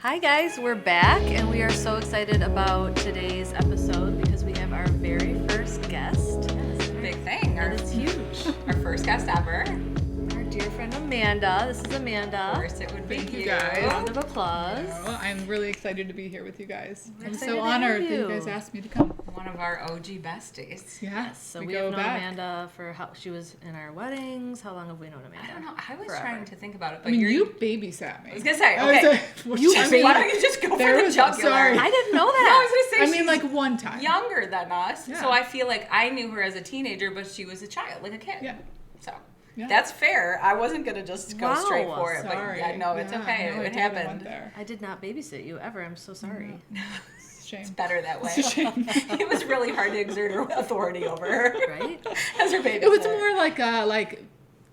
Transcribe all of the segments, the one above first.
Hi guys, we're back and we are so excited about today's episode because we have our very first guest. It's a big thing. And it's huge. Our first guest ever. Our dear friend Amanda. This is Amanda. Of course it would be Thank you, you. guys. Round of applause. Well, I'm really excited to be here with you guys. We're I'm excited so to have honored that you. you guys asked me to come. One of our OG besties. Yeah, So we have known Amanda for how she was in our weddings. How long have we known Amanda? I don't know. I was Forever. trying to think about it, but I mean, you're, you babysat me. I was gonna say, I was okay. like, You I mean, Why don't you just go for there the was- jugular? sorry. I didn't know No, I that. was gonna say I mean, she's like one time. younger than us, Yeah. so I feel like I knew her as a teenager, but she was a child, like a kid. Yeah. So Yeah. that's fair. I wasn't gonna just go Wow. straight for it, Sorry. but yeah, no, it's Yeah, okay. no, I It totally went happened. there. I did not babysit you ever. I'm so sorry. It's a shame. It's better that way. It's a shame. It was really hard to exert her authority over her. Right? As her baby. It was more like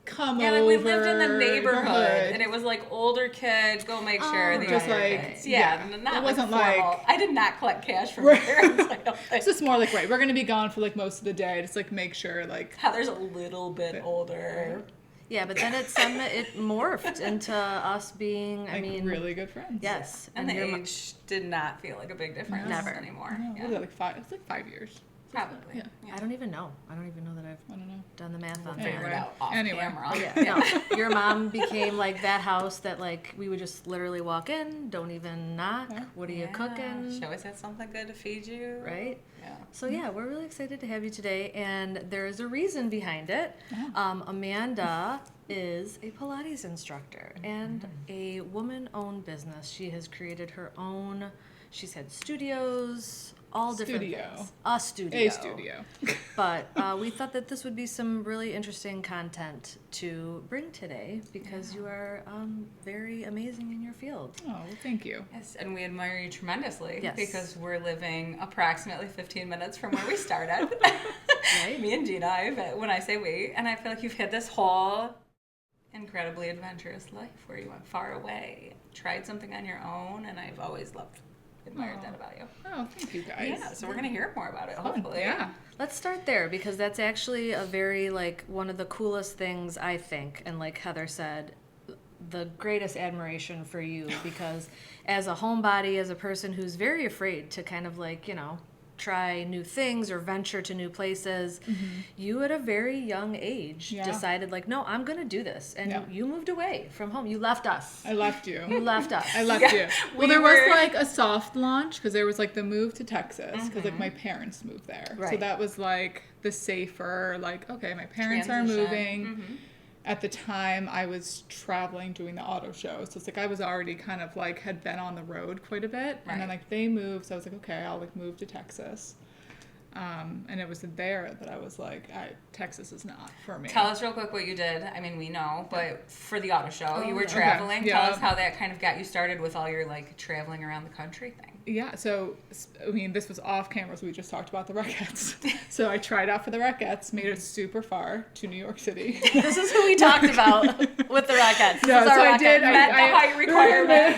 come Yeah, over. like we lived in the neighborhood, neighborhood. and it was like older kids go make sure they just got your like- kids. Yeah, yeah. not It wasn't like formal. like- I did not collect cash from Right. parents. I don't think. It's just more like, right, we're going to be gone for like most of the day. Just like make sure like. Heather's a little bit older. Yeah, but then it morphed into us being, I Like mean, really good friends. yes. And the your mo- age did not feel like a big difference Never. anymore. No, Yeah. what is it, like 5? It's like 5 years. Probably. Yeah. I don't even know. I don't even know that I've I don't know. done the math on Figure Anyway. it out off Anyway. camera. that. Yeah, no. Your mom became like that house that like we would just literally walk in, don't even knock. Yeah. What are you Yeah, cooking? She always had something good to feed you. Right? Yeah. So yeah, we're really excited to have you today, and there is a reason behind it. Amanda is a Pilates instructor and a woman-owned business. She has created her own. She's had studios, all different Studio. things. A studio. A studio. But we thought that this would be some really interesting content to bring today because you are very amazing in your field. Oh, well, thank you. Yes, and we admire you tremendously Yes. because we're living approximately 15 minutes from where we started. Right? Me and Gina, when I say we, and I feel like you've had this whole incredibly adventurous life where you went far away, tried something on your own, and I've always admired that about you. Oh, thank you guys. Yeah, so we're going to hear more about it, Fun. hopefully. Yeah. Let's start there because that's actually a very like one of the coolest things I think, and like Heather said, the greatest admiration for you because as a homebody, as a person who's very afraid to kind of like, you know, try new things or venture to new places, you at a very young age Yeah. decided like, no, I'm going to do this. And Yeah. you moved away from home. You left us. I left you. You left us. I left Yeah, you. we Well, there was were- like a soft launch because there was like the move to Texas because like my parents moved there. So Right. that was like the safer, like, okay, my parents are Transition. moving. At the time, I was traveling doing the auto show. So it's like I was already kind of like had been on the road quite a bit. And then Right. like they moved. So I was like, okay, I'll like move to Texas. And it was there that I was like, Texas is not for me. Tell us real quick what you did. I mean, we know, but for the auto show, you were yeah. traveling. Okay. Tell Yeah. us how that kind of got you started with all your like traveling around the country thing. Yeah, so, I mean, this was off camera, so we just talked about the Rockettes. So I tried out for the Rockettes, made it super far to New York City. This is who we talked about with the Rockettes. No, This is so our I did. Rockette. Met the height requirement.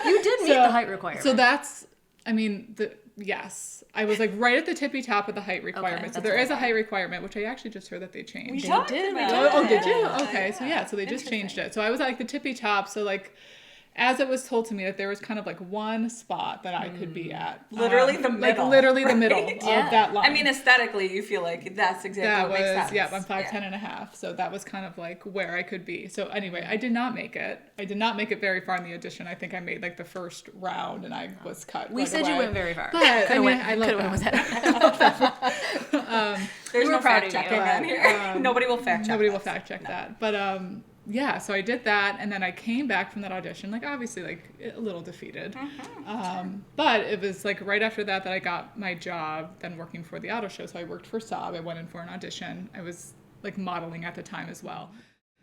You did meet the height requirement. So that's, I mean, yes. I was like right at the tippy top of the height requirement. So that's there is a right. height requirement, which I actually just heard that they We changed. talked did, we about did. Oh, did you? it. Okay, so yeah, so they just changed it. So I was at like the tippy top, so like, as it was told to me that there was kind of like one spot that I could be at. Literally the middle, Like literally the right? middle Yeah. of that line. I mean, aesthetically, you feel like that's exactly That what makes was, sense. yeah, I'm 5'10" and a half. So that was kind of like where I could be. So anyway, I did not make it. I did not make it very far in the audition. I think I made like the first round and I was cut. We right said you away. went very far. But I Coulda mean, went- I love coulda went that. with that. There's We no were proud fact of you. checking on here. Nobody will fact check. Nobody will this. fact check that. But yeah, so I did that, and then I came back from that audition, like obviously like a little defeated. But it was like right after that I got my job then working for the auto show. So I worked for Saab. I went in for an audition. I was like modeling at the time as well.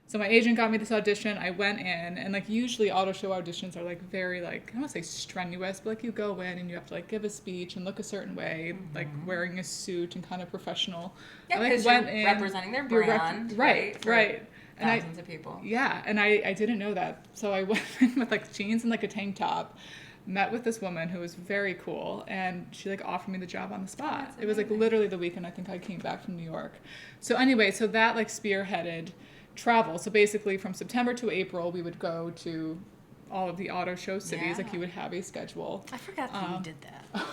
So my agent got me this audition. I went in, and like usually auto show auditions are like very like, I don't want to say strenuous, but like you go in and you have to like give a speech and look a certain way, like wearing a suit and kind of professional. Yeah, I like because you're representing their You're brand, right, for right. And thousands of people. Yeah, and I didn't know that. So I went in with like jeans and like a tank top, met with this woman who was very cool, and she like offered me the job on the spot. That's It was like amazing. literally the weekend I think I came back from New York. So anyway, so that like spearheaded travel. So basically from September to April we would go to all of the auto show cities. Like, Yeah. you would have a schedule. I forgot that you did that.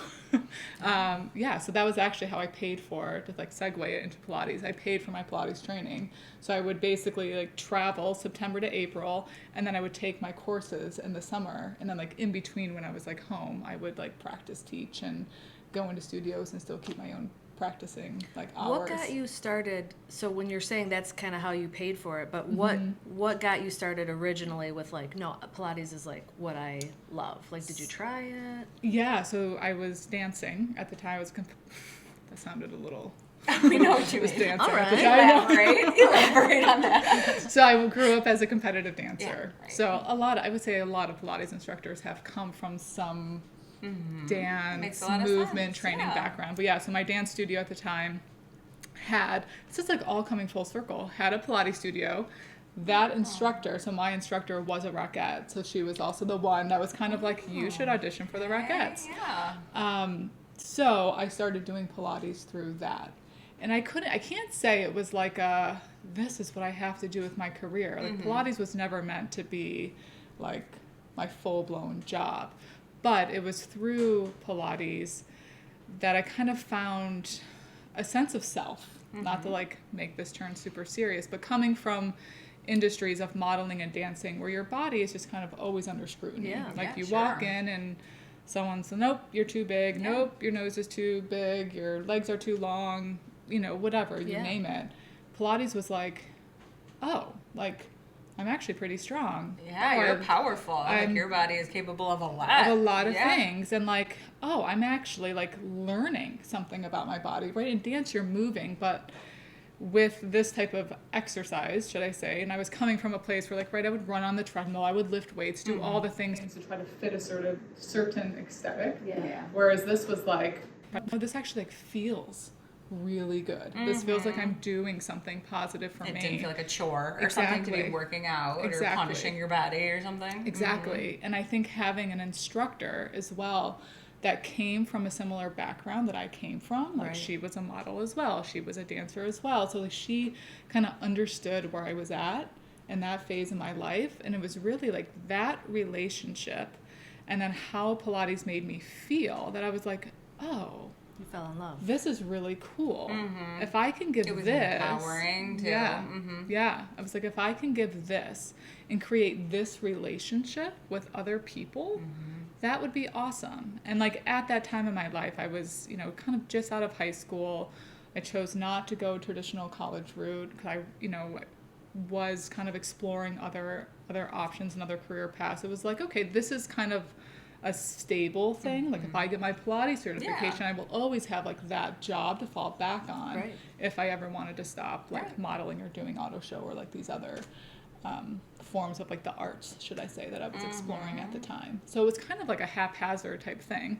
Yeah, so that was actually how I paid for, to like segue it into Pilates. I paid for my Pilates training. So I would basically like travel September to April, and then I would take my courses in the summer. And then like in between when I was like home, I would like practice teach and go into studios and still keep my own practicing like hours. What got you started? So when you're saying that's kind of how you paid for it, but what got you started originally with like, no, Pilates is like what I love. Like, did you try it? Yeah, so I was dancing at the time. I was that sounded a little. We know what you was mean. dancing All at the right. time. Elaborate on that. So I grew up as a competitive dancer. Yeah, right. So I would say a lot of Pilates instructors have come from some Makes dance, a lot of movement, sense, training yeah. background. But yeah, so my dance studio at the time this is like all coming full circle, had a Pilates studio. That instructor, so my instructor was a Rockette. So she was also the one that was kind of like, you should audition for the Rockettes. Yeah. So I started doing Pilates through that. And I can't say it was like this is what I have to do with my career. Like Pilates was never meant to be like my full-blown job. But it was through Pilates that I kind of found a sense of self. Not to like make this turn super serious, but coming from industries of modeling and dancing where your body is just kind of always under scrutiny. Yeah. Like Yeah, you sure. walk in and someone's, nope, you're too big. Yeah. Nope, your nose is too big. Your legs are too long. You know, whatever, you Yeah. name it. Pilates was like, oh, like I'm actually pretty strong. Yeah, Oh, you're I've- powerful. I'm- Like, your body is capable of a lot. of a lot of Yeah. things, and like, oh, I'm actually like learning something about my body, right? In dance you're moving, but with this type of exercise, should I say, and I was coming from a place where like, right, I would run on the treadmill, I would lift weights, do all the things to try to fit a sort of certain aesthetic. Yeah. Whereas this was like, oh, this actually like feels really good. This feels like I'm doing something positive for It me. didn't feel like a chore or something to be Exactly. working out or Exactly. punishing your body or something. Exactly. And I think having an instructor as well that came from a similar background that I came from, like Right. she was a model as well, she was a dancer as well. So like she kind of understood where I was at in that phase of my life. And it was really like that relationship and then how Pilates made me feel that I was like, oh, You fell in love. this is really cool. If I can give It was this, empowering, too. Yeah, Mhm. yeah. I was like, if I can give this and create this relationship with other people, that would be awesome. And like at that time in my life, I was, you know, kind of just out of high school. I chose not to go traditional college route because I, you know, was kind of exploring other options and other career paths. It was like, okay, this is kind of a stable thing. Like if I get my Pilates certification, I will always have like that job to fall back on Right. if I ever wanted to stop like Right. modeling or doing auto show or like these other forms of like the arts, should I say, that I was exploring at the time. So it was kind of like a haphazard type thing.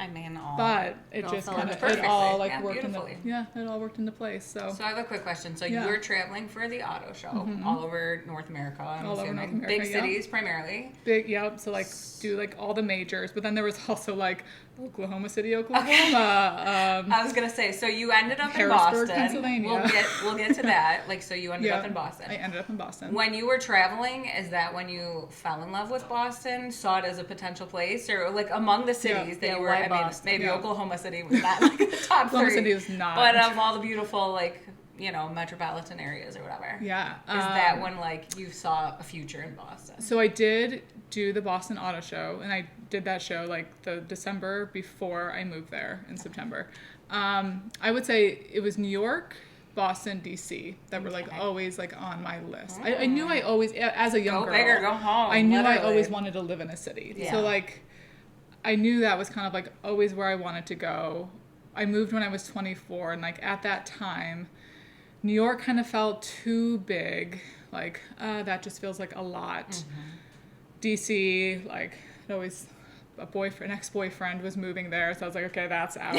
I mean, all. But it all just fell kind into of, place. it all like Yeah, worked into, beautifully. it all worked into place. So So I have a quick question. So Yeah. you were traveling for the auto show all over North America, I'm All over assuming. North America, Big yeah. cities primarily. big, yep. So like do like all the majors, but then there was also like Oklahoma City, Oklahoma. I was gonna say, so you ended up in Harrisburg, Boston. Pennsylvania. We'll get to that. Like, so you ended up in Boston. I ended up in Boston. When you were traveling, is that when you fell in love with Boston, saw it as a potential place, or like among the cities that Yeah, you were? why I mean, Boston? maybe Yeah. Oklahoma City was not like the top Oklahoma three. City was not. But of all the beautiful, like, you know, metropolitan areas or whatever. Yeah. Is that when like you saw a future in Boston? So I did do the Boston Auto Show, and I did that show like the December before I moved there in September. I would say it was New York, Boston, DC that were like Okay. always like on my list. I knew I always, as a young Go girl, big or go home. I knew I literally. always wanted to live in a city. Yeah. So like, I knew that was kind of like always where I wanted to go. I moved when I was 24, and like at that time, New York kind of felt too big. Like, that just feels like a lot. DC, like, it always, an ex-boyfriend was moving there, so I was like, okay, that's out.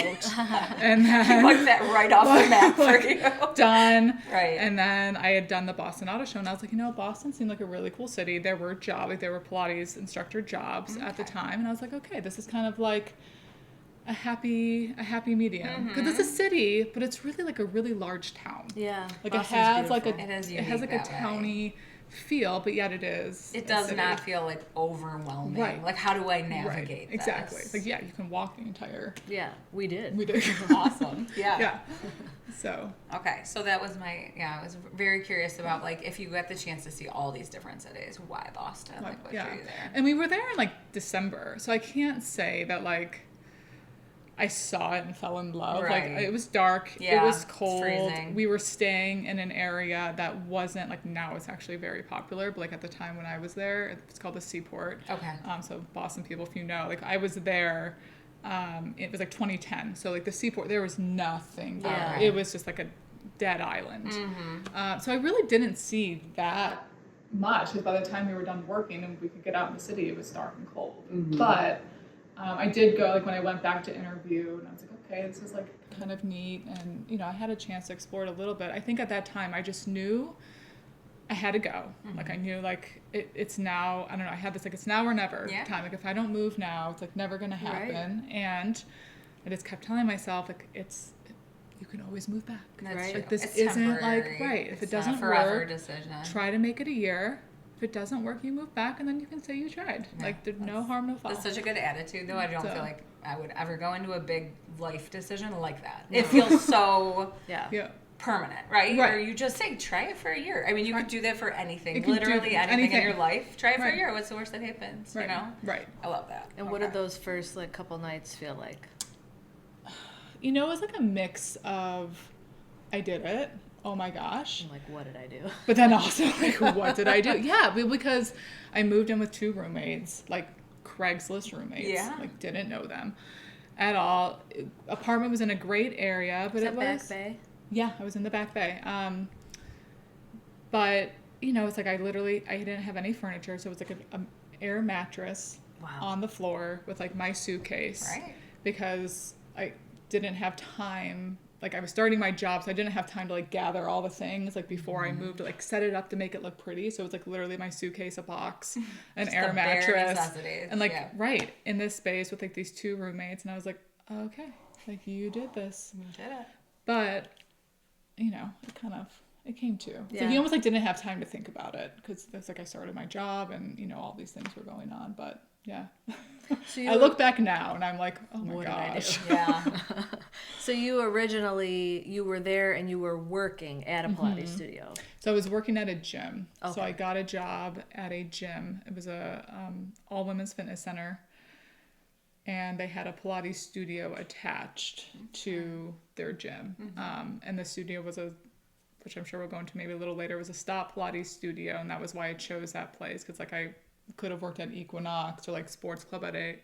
And then Like that right off the map for you. done. Right. And then I had done the Boston Auto Show, and I was like, you know, Boston seemed like a really cool city. There were jobs, like there were Pilates instructor jobs at the time, and I was like, okay, this is kind of like a happy medium, because it's a city, but it's really like a really large town. Yeah. Like Boston's it has like beautiful. It is it has unique like a that way. towny feel, but yet it is. It a does city. not feel like overwhelming. Right. Like, how do I navigate Right. Exactly. this? Like, yeah, you can walk the entire. Yeah, we did. We did. Awesome. Yeah. Yeah. So. Okay, so that was I was very curious about, like, if you got the chance to see all these different cities, why Boston? Like, what drew you there? And we were there in like December, so I can't say that like I saw it and fell in love. Right. Like, it was dark, Yeah, it was it's cold. freezing. We were staying in an area that wasn't like, now it's actually very popular, but like at the time when I was there, it's called the Seaport. Okay. So Boston people, if you know, like I was there. It was like 2010, so like the Seaport, there was nothing there. Yeah. It was just like a dead island. Mm-hmm. So I really didn't see that much, because by the time we were done working and we could get out in the city, it was dark and cold. But I did go, like when I went back to interview, and I was like, okay, this is like kind of neat, and you know, I had a chance to explore it a little bit. I think at that time I just knew I had to go. Like I knew like it's now, I don't know, I had this like it's now or never time. Like if I don't move now, it's like never gonna happen. Right. And I just kept telling myself like you can always move back. That's Right. true. Like this It's isn't like temporary. if It's it not doesn't a forever work, decision. try to make it a year. If it doesn't work, you move back, and then you can say you tried. Yeah, Like there's no harm, no foul. That's such a good attitude, though. I don't So- feel like I would ever go into a big life decision like that. It feels so Yeah. permanent, right? Right. Or you just say, try it for a year. I mean, you could do that for anything, You can do literally anything in anything. your life. Try it for a Right. year. What's the worst that happens? Right. You know? Right. I love that. And what did those first like couple nights feel like? You know, it was like a mix of I did it. Oh my gosh. I'm like, what did I do? But then also, like, what did I do? Yeah, because I moved in with 2 roommates, like Craigslist roommates. Yeah. Like, didn't know them at all. Apartment was in a great area, but Was it that was. Back Bay? Yeah, I was in the Back Bay. But, you know, it's like I didn't have any furniture, so it was like an air mattress on the floor with, like, my suitcase. Right. Because I didn't have time. Like I was starting my job, so I didn't have time to like gather all the things like before I moved to like set it up to make it look pretty. So it was like literally my suitcase, a box, an Just air the bare mattress, necessities, and like yeah. right in this space with like these 2 roommates, and I was like, okay, like you did this, You did it. but you know, it came to. So Yeah. you almost like didn't have time to think about it because it's like I started my job and you know all these things were going on, but yeah. So I look back now and I'm like, oh my What did I gosh. do? Yeah. So you were there and you were working at a Pilates studio. So I was working at a gym. So Okay. I got a job at a gym. It was a all women's fitness center, and they had a Pilates studio attached to their gym. And the studio was which I'm sure we'll go into maybe a little later, was a stop Pilates studio, and that was why I chose that place because like I could have worked at Equinox or like Sports Club at a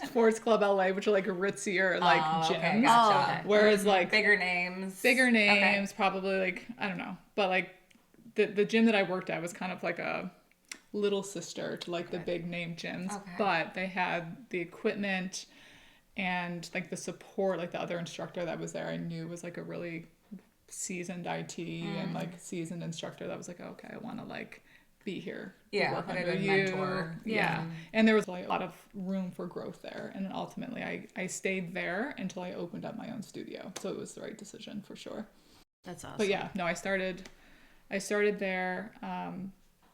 Sports Club LA, which are like ritzier like gyms. Okay, gotcha. okay. Whereas like Bigger names. names, probably like I don't know, but like the gym that I worked at was kind of like a little sister to like the big name gyms, Okay. but they had the equipment and like the support, like the other instructor that was there I knew was like a really seasoned IT and like seasoned instructor that was like, okay, I want to like be here to Yeah, work like a under good you. mentor. Yeah. And there was like a lot of room for growth there, and ultimately I stayed there until I opened up my own studio, so it was the right decision for sure. That's awesome. But yeah, no, I started there.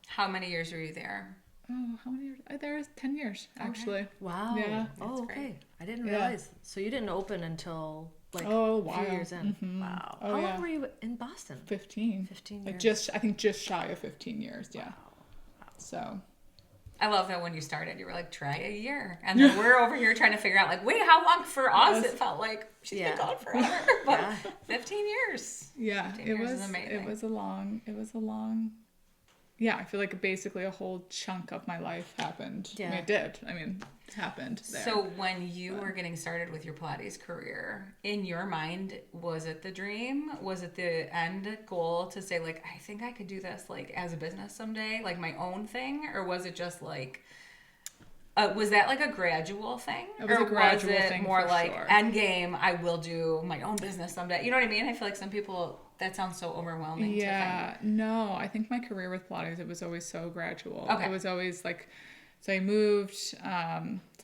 How many years were you there? How many years? There was 10 years actually. Wow. Yeah. Oh, That's okay. great. I didn't Yeah. realize. So you didn't open until like Oh, a wow. few years in. Mhm. Wow. Oh, How yeah. long were you in Boston? 15. 15 Like years. I think just shy of 15 years. Yeah. So. I love that when you started, you were like, try a year. And then we're over here trying to figure out, like, wait, how long for us? Yes. It felt like she's Yeah. been gone forever. But Yeah. 15 years. Yeah, 15 it years was is amazing. it was a long yeah, I feel like basically a whole chunk of my life happened. I mean, Yeah. it did. I mean, it happened there. So when you were getting started with your Pilates career, in your mind, was it the dream? Was it the end goal to say, like, I think I could do this, like, as a business someday, like my own thing? Or was it just like, was that like a gradual thing? It was a gradual or was it thing more for like, sure. end game, I will do my own business someday? You know what I mean? I feel like some people, that sounds so overwhelming to Yeah, no, I think my career with Pilates, it was always so gradual. Okay. It was always like So I moved, so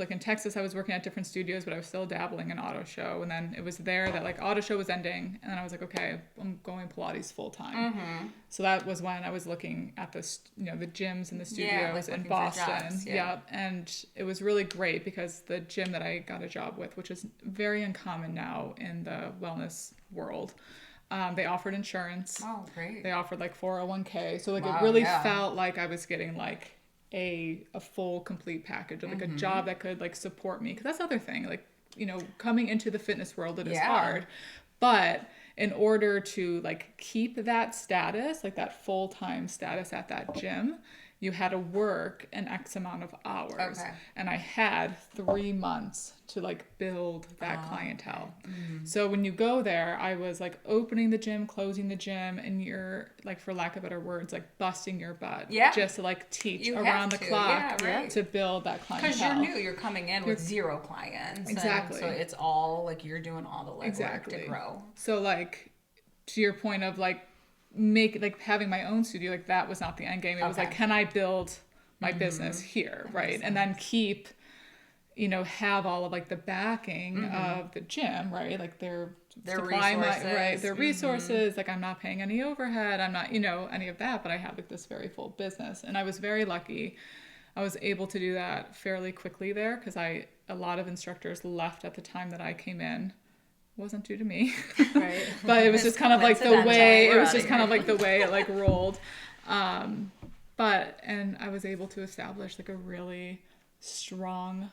like in Texas, I was working at different studios, but I was still dabbling in auto show. And then it was there that like auto show was ending. And then I was like, okay, I'm going Pilates full time. So that was when I was looking at this, you know, the gyms and the studios in looking for Boston. jobs, yeah. And it was really great because the gym that I got a job with, which is very uncommon now in the wellness world, they offered insurance. Oh, great. They offered like 401k. So like Wow, it really yeah. felt like I was getting like a full complete package of like a job that could like support me. Cause that's the other thing, like, you know, coming into the fitness world, it is hard, but in order to like keep that status, like that full-time status at that gym, you had to work an X amount of hours. Okay. And I had 3 months to like build that clientele. So when you go there, I was like opening the gym, closing the gym, and you're like, for lack of better words, like busting your butt. Yeah. Just to like teach You around the have to. clock Yeah, right. to build that clientele. Because you're new, you're coming in with 0 clients. Exactly. And so it's all like you're doing all the legwork to grow. So like to your point of like having my own studio, like that was not the end game. It was like, can I build my business here, right? And then keep, you know, have all of like the backing of the gym, right? Like their resources. their resources. Like I'm not paying any overhead. I'm not, you know, any of that, but I have like this very full business. And I was very lucky. I was able to do that fairly quickly there because a lot of instructors left at the time that I came in. Wasn't due to me, Right. but it was just kind of like the way it like rolled. And I was able to establish like a really strong,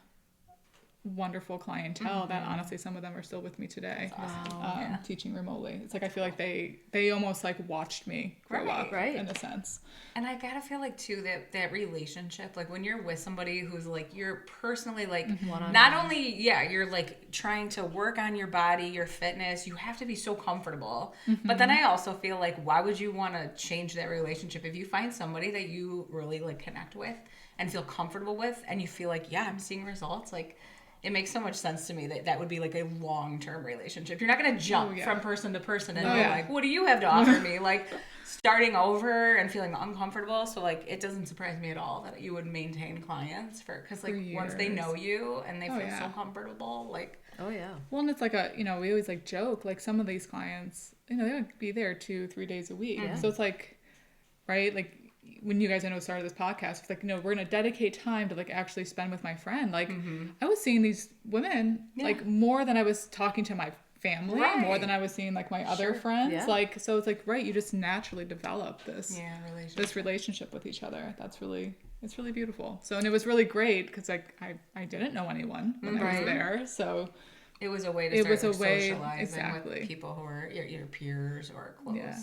wonderful clientele that honestly some of them are still with me today. Awesome. Teaching remotely. It's like I feel like they almost like watched me grow up in a sense. And I gotta feel like too that relationship, like when you're with somebody who's like you're personally like not only you're like trying to work on your body, your fitness, you have to be so comfortable. But then I also feel like why would you want to change that relationship if you find somebody that you really like connect with and feel comfortable with and you feel like I'm seeing results, like it makes so much sense to me that would be like a long-term relationship. You're not going to jump from person to person and be like, what do you have to offer me? Like starting over and feeling uncomfortable. So like, it doesn't surprise me at all that you would maintain clients because like once they know you and they feel so comfortable, like. Oh yeah. Well, and it's like we always like joke, like some of these clients, you know, they would be there 2-3 days a week. So it's like, right? Like, when you guys I know started this podcast, it's like, you know, we're gonna dedicate time to like actually spend with my friend. Like I was seeing these women like more than I was talking to my family, more than I was seeing like my other friends. Yeah. Like so it's like you just naturally develop this relationship. relationship with each other. It's really beautiful. So and it was really great because like I didn't know anyone when I was there. So it was a way to start socializing with people who are your peers or close. Yeah.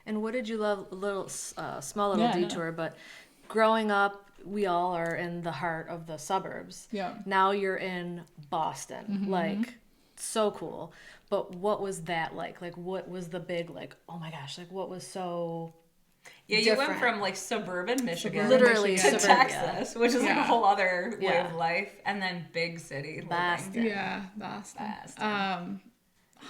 And what did you love? A little small little detour, but growing up, we all are in the heart of the suburbs. Yeah. Now you're in Boston, like so cool. But what was that like? Like, what was the big like? Oh my gosh! Like, what was so? Yeah, you different? went from like suburban Michigan, literally to suburbia. Texas, which is like a whole other way of Yeah. life, and then big city Boston. living. Yeah, Boston.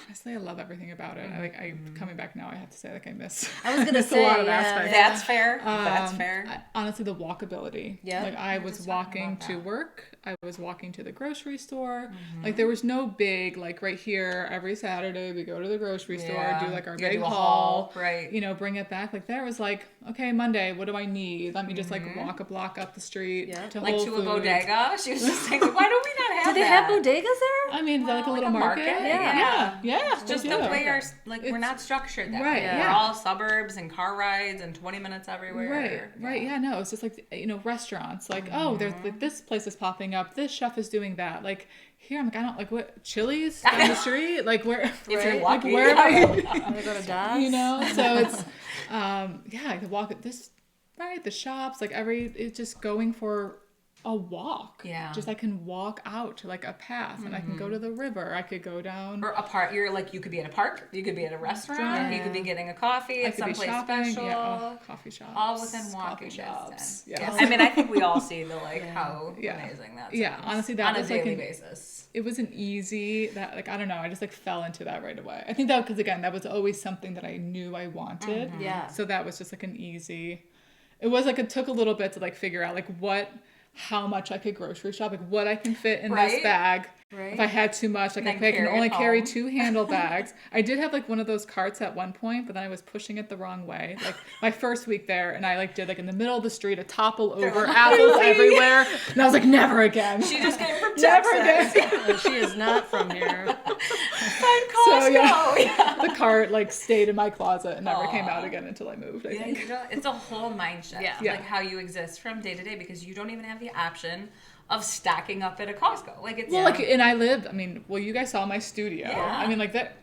Honestly, I love everything about it. I coming back now, I have to say like I miss. I was gonna a say lot of yeah. aspects. That's fair. That's fair. Honestly, the walkability. Yeah. Like I was walking to work. I was walking to the grocery store. Like there was no big like right here every Saturday we go to the grocery store, do like our big haul, right? You know, bring it back. Like there was like, okay, Monday, what do I need? Let me just like walk a block up the street to like Whole to a Foods. bodega. She was just like, why do we not have Do they have bodegas there? I mean, like a little market. Yeah. Yeah. Just they the do. way we're not structured that Right, way. yeah. We're all suburbs and car rides and 20 minutes everywhere. Right. Yeah, no, it's just like, you know, restaurants. Like, oh, there's like this place is popping up. This chef is doing that. Like, here, I'm like, I don't like what Chili's down the street. Like, where? If you're Like, lucky. where am I? I'm gonna go to Dogs. You know, so it's, I could walk at this, right? The shops, like it's just going for a walk. Yeah. Just I can walk out to like a path and I can go to the river. I could go down. Or a park. You're like, you could be at a park. You could be at a restaurant. You could be getting a coffee at someplace special. Yeah, coffee shops. All within walking shops. distance. Yes. I mean, I think we all see the how amazing that is. Yeah, honestly, that on was a daily like basis. It was an easy that like I don't know. I just like fell into that right away. I think that because again that was always something that I knew I wanted. Yeah. So that was just like an easy. It was like it took a little bit to like figure out like what how much I could grocery shop, like what I can fit in Right? this bag. Right. If I had too much, like Then I can carry it only carry home. 2 handlebags. I did have like one of those carts at one point, but then I was pushing it the wrong way. Like my first week there, and I like did like in the middle of the street, a topple over, apples everywhere, and I was like, never again. She just came from Never Texas. again. She is not from here. Find So Costco. yeah, the cart like stayed in my closet and never came out again until I moved. I Yeah, think. you don't, it's a whole mind shift, Yeah. like how you exist from day to day, because you don't even have the option of stacking up at a Costco. Like it's Well, like, and I lived. I mean, well, you guys saw my studio. Yeah. I mean, like that.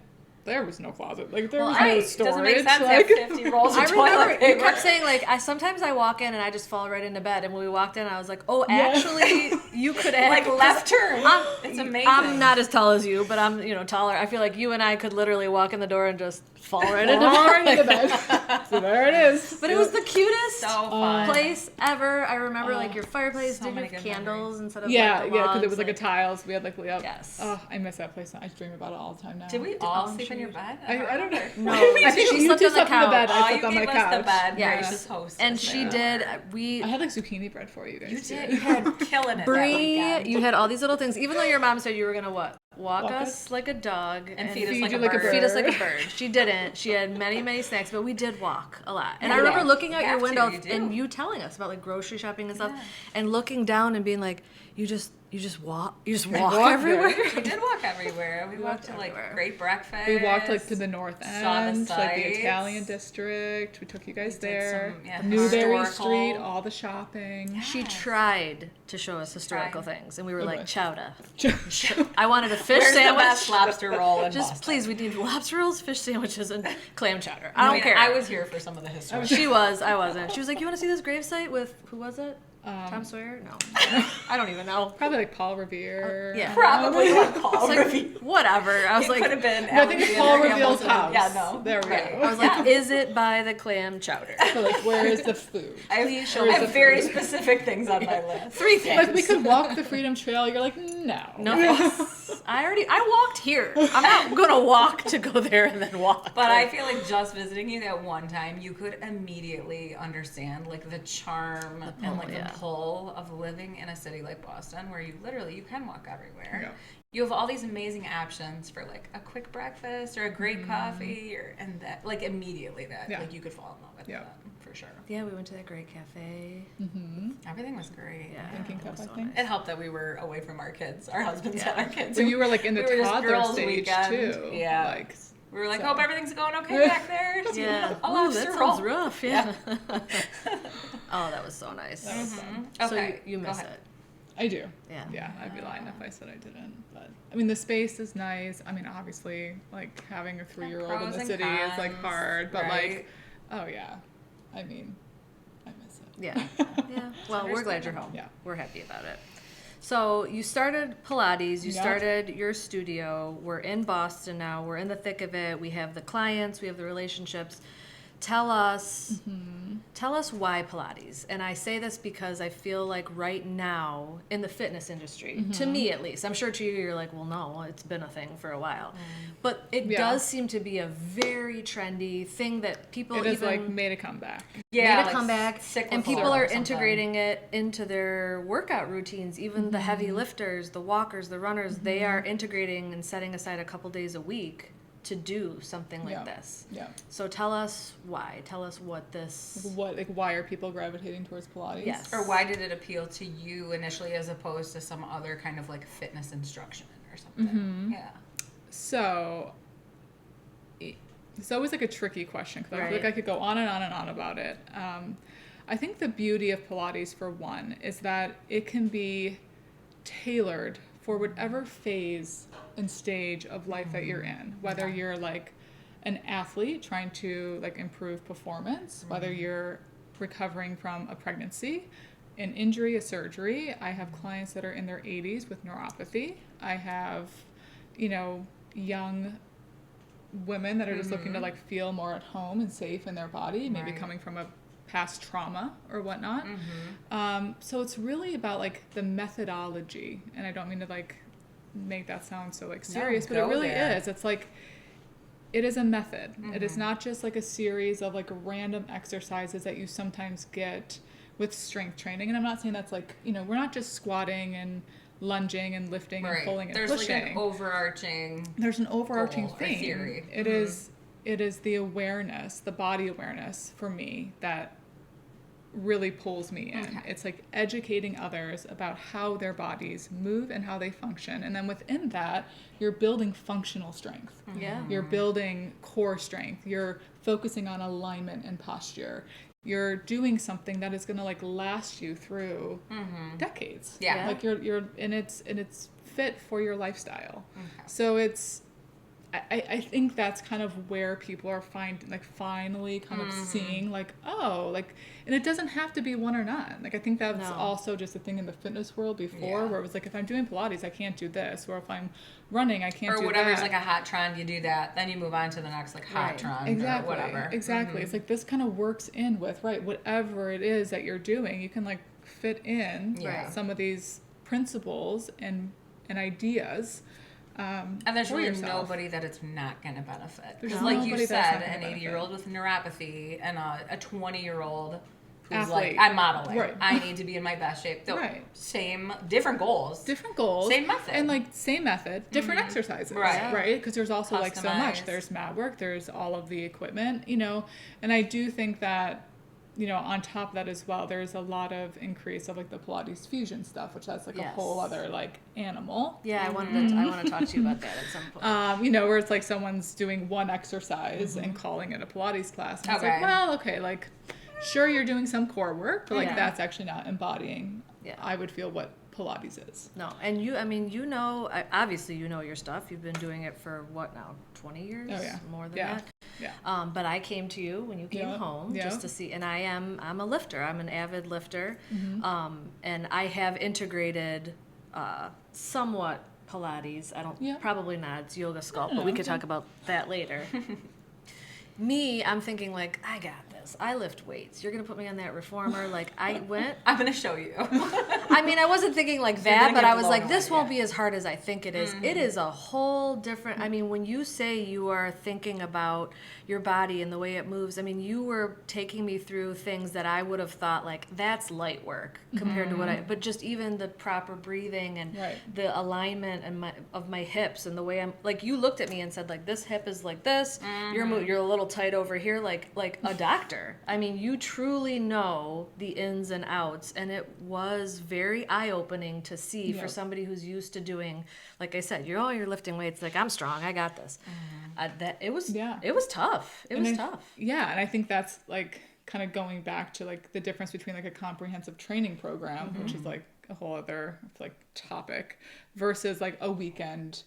There was no closet. Like there was Right. no It storage. doesn't make sense like, to have 50 rolls of I toilet remember you paper. kept saying like sometimes I walk in and I just fall right into bed, and when we walked in I was like, oh, actually you could have like left turn. It's amazing. I'm not as tall as you, but I'm taller. I feel like you and I could literally walk in the door and just fall right into Right into bed. bed. So there it is. But it was the cutest so fun. place ever. I remember like your fireplace so did many have good candles instead of Yeah, like the yeah, because it logs, was like a tiles. We had like Yes. Oh, I miss that place. I dream about it all the time now. Did we all sleep in your bed? I don't know. No. I think She you slept two on the slept in the bed. couch. I Oh, slept you on my gave us couch. the bed, Yes. gracious hostess. And she did. I had like zucchini bread for you guys. You too. did. You had killing it that Bree, weekend. you had all these little things. Even though your mom said you were gonna what? Walk Walk us us? like a dog And feed us feed like you a like a bird. feed us like a bird. She didn't. She had many, many snacks, but we did walk a lot. And I Yeah, remember you looking out your have to, window you do. and you telling us about like grocery shopping and stuff, Yeah. and looking down and being like, you just walk walk everywhere. We did walk everywhere. We walked to like everywhere. great breakfast. We walked like to the north Saw the end, like the sights. Italian district. We took you guys did there. some, yeah, Newberry historical. Street, all the shopping. She tried to show us historical Tried. things, and we were Okay. like, chowder. I wanted a fish Where's the sandwich. best lobster roll in Just Boston? please, we need lobster rolls, fish sandwiches, and clam chowder. I I don't mean, care. I was here for some of the history. She was. I wasn't. She was like, "You want to see this gravesite with who was it? Tom Sawyer? No, I don't even know. Probably like Paul Revere. Yeah. Probably not Paul It's like, Revere. whatever. I was It like, could have been. No, I think it's Alexander Paul Reveal's Hamilton. house. Yeah, no. There we Right. go. I was like, is it by the clam chowder? So like, where is the food? I show have the very food. specific things on my list. 3 things. Like we could walk the Freedom Trail. You're like, no. No thanks. I walked here. I'm not gonna walk to go there and then walk. But I feel like just visiting you that one time, you could immediately understand like the charm and like yeah. the pull of living in a city like Boston, where you can walk everywhere. Yeah. You have all these amazing options for like a quick breakfast or a great coffee, and that like immediately that Yeah. like you could fall in love with Yeah. that for sure. Yeah, we went to that great cafe. Everything was great. Yeah, Thinking it cup, was I so think. nice. It helped that we were away from our kids. Our husbands Yeah. had our kids. So you were like in the We were just toddler girls' stage weekend. too. Yeah. Like, We were like, So- hope everything's going okay back there. Yeah. A Ooh, lobster that roll. sounds rough. Yeah. Oh, that was so nice. that was fun. So Okay, you go miss ahead. it. I do. Yeah. Yeah, I'd be lying if I said I didn't. But I mean, the space is nice. I mean, obviously, like having a 3-year-old in pros the and city is like cons, hard. But right? like, oh yeah, I mean, I miss it. Yeah. Yeah. Well, we're glad you're home. Yeah. We're happy about it. So you started Pilates, you Yep. started your studio. We're in Boston now. We're in the thick of it. We have the clients, we have the relationships. Tell us why Pilates. And I say this because I feel like right now in the fitness industry, to me at least, I'm sure to you you're like, well, no, it's been a thing for a while. But it Yeah. does seem to be a very trendy thing that people It is even like made a comeback. Yeah, made a like comeback, cyclical and people or are something. integrating it into their workout routines. Even the heavy lifters, the walkers, the runners, they are integrating and setting aside a couple days a week to do something like Yeah. this. Yeah. So tell us why. Tell us what this. Why are people gravitating towards Pilates? Yes. Or why did it appeal to you initially as opposed to some other kind of like fitness instruction or something? Yeah. So it's always like a tricky question because I feel like Right. I could go on and on and on about it. I think the beauty of Pilates, for one, is that it can be tailored for whatever phase and stage of life that you're in, whether you're like an athlete trying to like improve performance, whether you're recovering from a pregnancy, an injury, a surgery. I have clients that are in their 80s with neuropathy. I have, young women that are just looking to like feel more at home and safe in their body, maybe Right. coming from a past trauma or whatnot. So it's really about like the methodology, and I don't mean to like make that sound so like serious, but it go really there. is. It's like it is a method. It is not just like a series of like random exercises that you sometimes get with strength training. And I'm not saying that's like, you know, we're not just squatting and lunging and lifting and pulling and pushing. There's like an overarching goal or theme. Theory. It is the awareness, the body awareness for me that really pulls me in. Okay. It's like educating others about how their bodies move and how they function. And then within that, you're building functional strength. Yeah. You're building core strength. You're focusing on alignment and posture. You're doing something that is going to like last you through decades. Yeah. Like you're and it's fit for your lifestyle. Okay. So it's I think that's kind of where people are finally kind of seeing like, oh, like, and it doesn't have to be one or none. Like, I think that's also just a thing in the fitness world before where it was like, if I'm doing Pilates, I can't do this. Or if I'm running, I can't do that. Or whatever's like a hot trend, you do that. Then you move on to the next like hot trend or whatever. Exactly. It's like this kind of works in with, whatever it is that you're doing, you can like fit in some of these principles and ideas. And there's really nobody that it's not going to benefit. Because like you said, an 80-year-old with neuropathy and a 20-year-old who's athlete. Like, I'm modeling. Right. I need to be in my best shape. Different goals. Same method. And like same method, different exercises. Right. Because there's also like so much. There's mat work. There's all of the equipment, you know. And I do think that, you know, on top of that as well, there's a lot of increase of like the Pilates fusion stuff, which that's like a whole other like animal. Yeah, I want to talk to you about that at some point. You know, where it's like someone's doing one exercise and calling it a Pilates class. And it's like, well, okay, like sure you're doing some core work, but like that's actually not embodying, I would feel, what Pilates is. No, and you, I mean, you know, obviously you know your stuff. You've been doing it for what now, 20 years? Oh, yeah. More than that? Yeah. But I came to you when you came home just to see, and I'm a lifter. I'm an avid lifter. And I have integrated somewhat Pilates. Probably not, it's yoga sculpt, but we could talk about that later. I'm thinking like, I got this. I lift weights. You're going to put me on that reformer. Like I'm going to show you. I mean, I wasn't thinking like that, but I was like, this won't be as hard as I think it is. It is a whole different, I mean, when you say you are thinking about your body and the way it moves, I mean, you were taking me through things that I would have thought like, that's light work compared to but just even the proper breathing and the alignment and of my hips and the way I'm, like, you looked at me and said like, this hip is like this, you're a little tight over here, like a doctor. I mean, you truly know the ins and outs, and it was very eye-opening to see for somebody who's used to doing, like I said, you're lifting weights, like I'm strong, I got this. It was tough. It was tough. Yeah, and I think that's like kind of going back to like the difference between like a comprehensive training program, which is like a whole other like topic, versus like a weekend,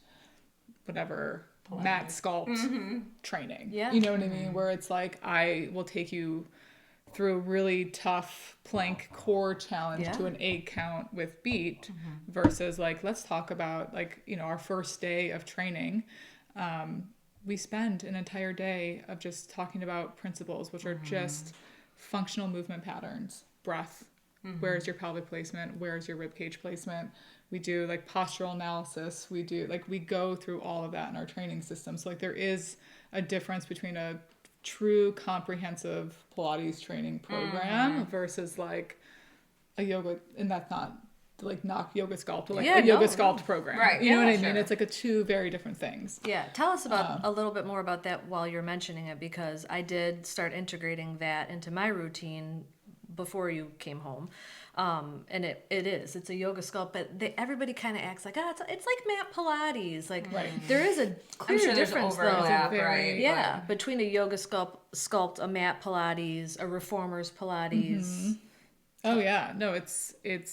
whatever, mat sculpt training. Yeah. You know what I mean? Where it's like, I will take you through a really tough plank core challenge to an 8 count with beat versus like, let's talk about like, you know, our first day of training. We spend an entire day of just talking about principles, which are just functional movement patterns, breath. Where's your pelvic placement? Where's your rib cage placement? We do like postural analysis. We go through all of that in our training system. So like there is a difference between a true comprehensive Pilates training program versus like a yoga, and that's not like knock yoga sculpt, but like a yoga sculpt program. Right. You know what I mean? It's like two very different things. Yeah. Tell us about a little bit more about that while you're mentioning it, because I did start integrating that into my routine before you came home. And it's a yoga sculpt, but everybody kind of acts like, it's like mat Pilates. Like there is a clear difference though. Between a yoga sculpt, a mat Pilates, a reformer's Pilates. Oh yeah. No, it's, and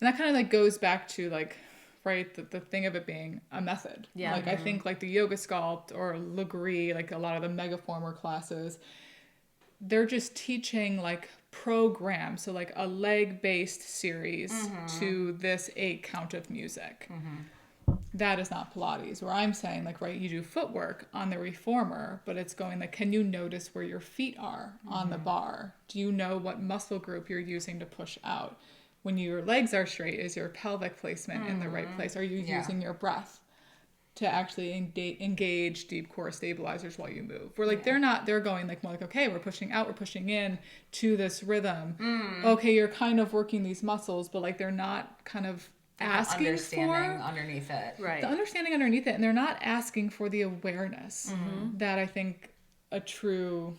that kind of like goes back to like, the thing of it being a method. Yeah. Like I think like the yoga sculpt or Legree, like a lot of the megaformer classes, they're just teaching like programs, so like a leg-based series to this 8 count of music. That is not Pilates, where I'm saying like, you do footwork on the reformer, but it's going like, can you notice where your feet are on the bar? Do you know what muscle group you're using to push out? When your legs are straight, is your pelvic placement in the right place? Are you using your breath to actually engage deep core stabilizers while you move. We're like, they're going like more like, okay, we're pushing out, we're pushing in to this rhythm. Okay, you're kind of working these muscles, but like they're not kind of asking understanding for underneath it. Right. the understanding underneath it, and they're not asking for the awareness that I think I shouldn't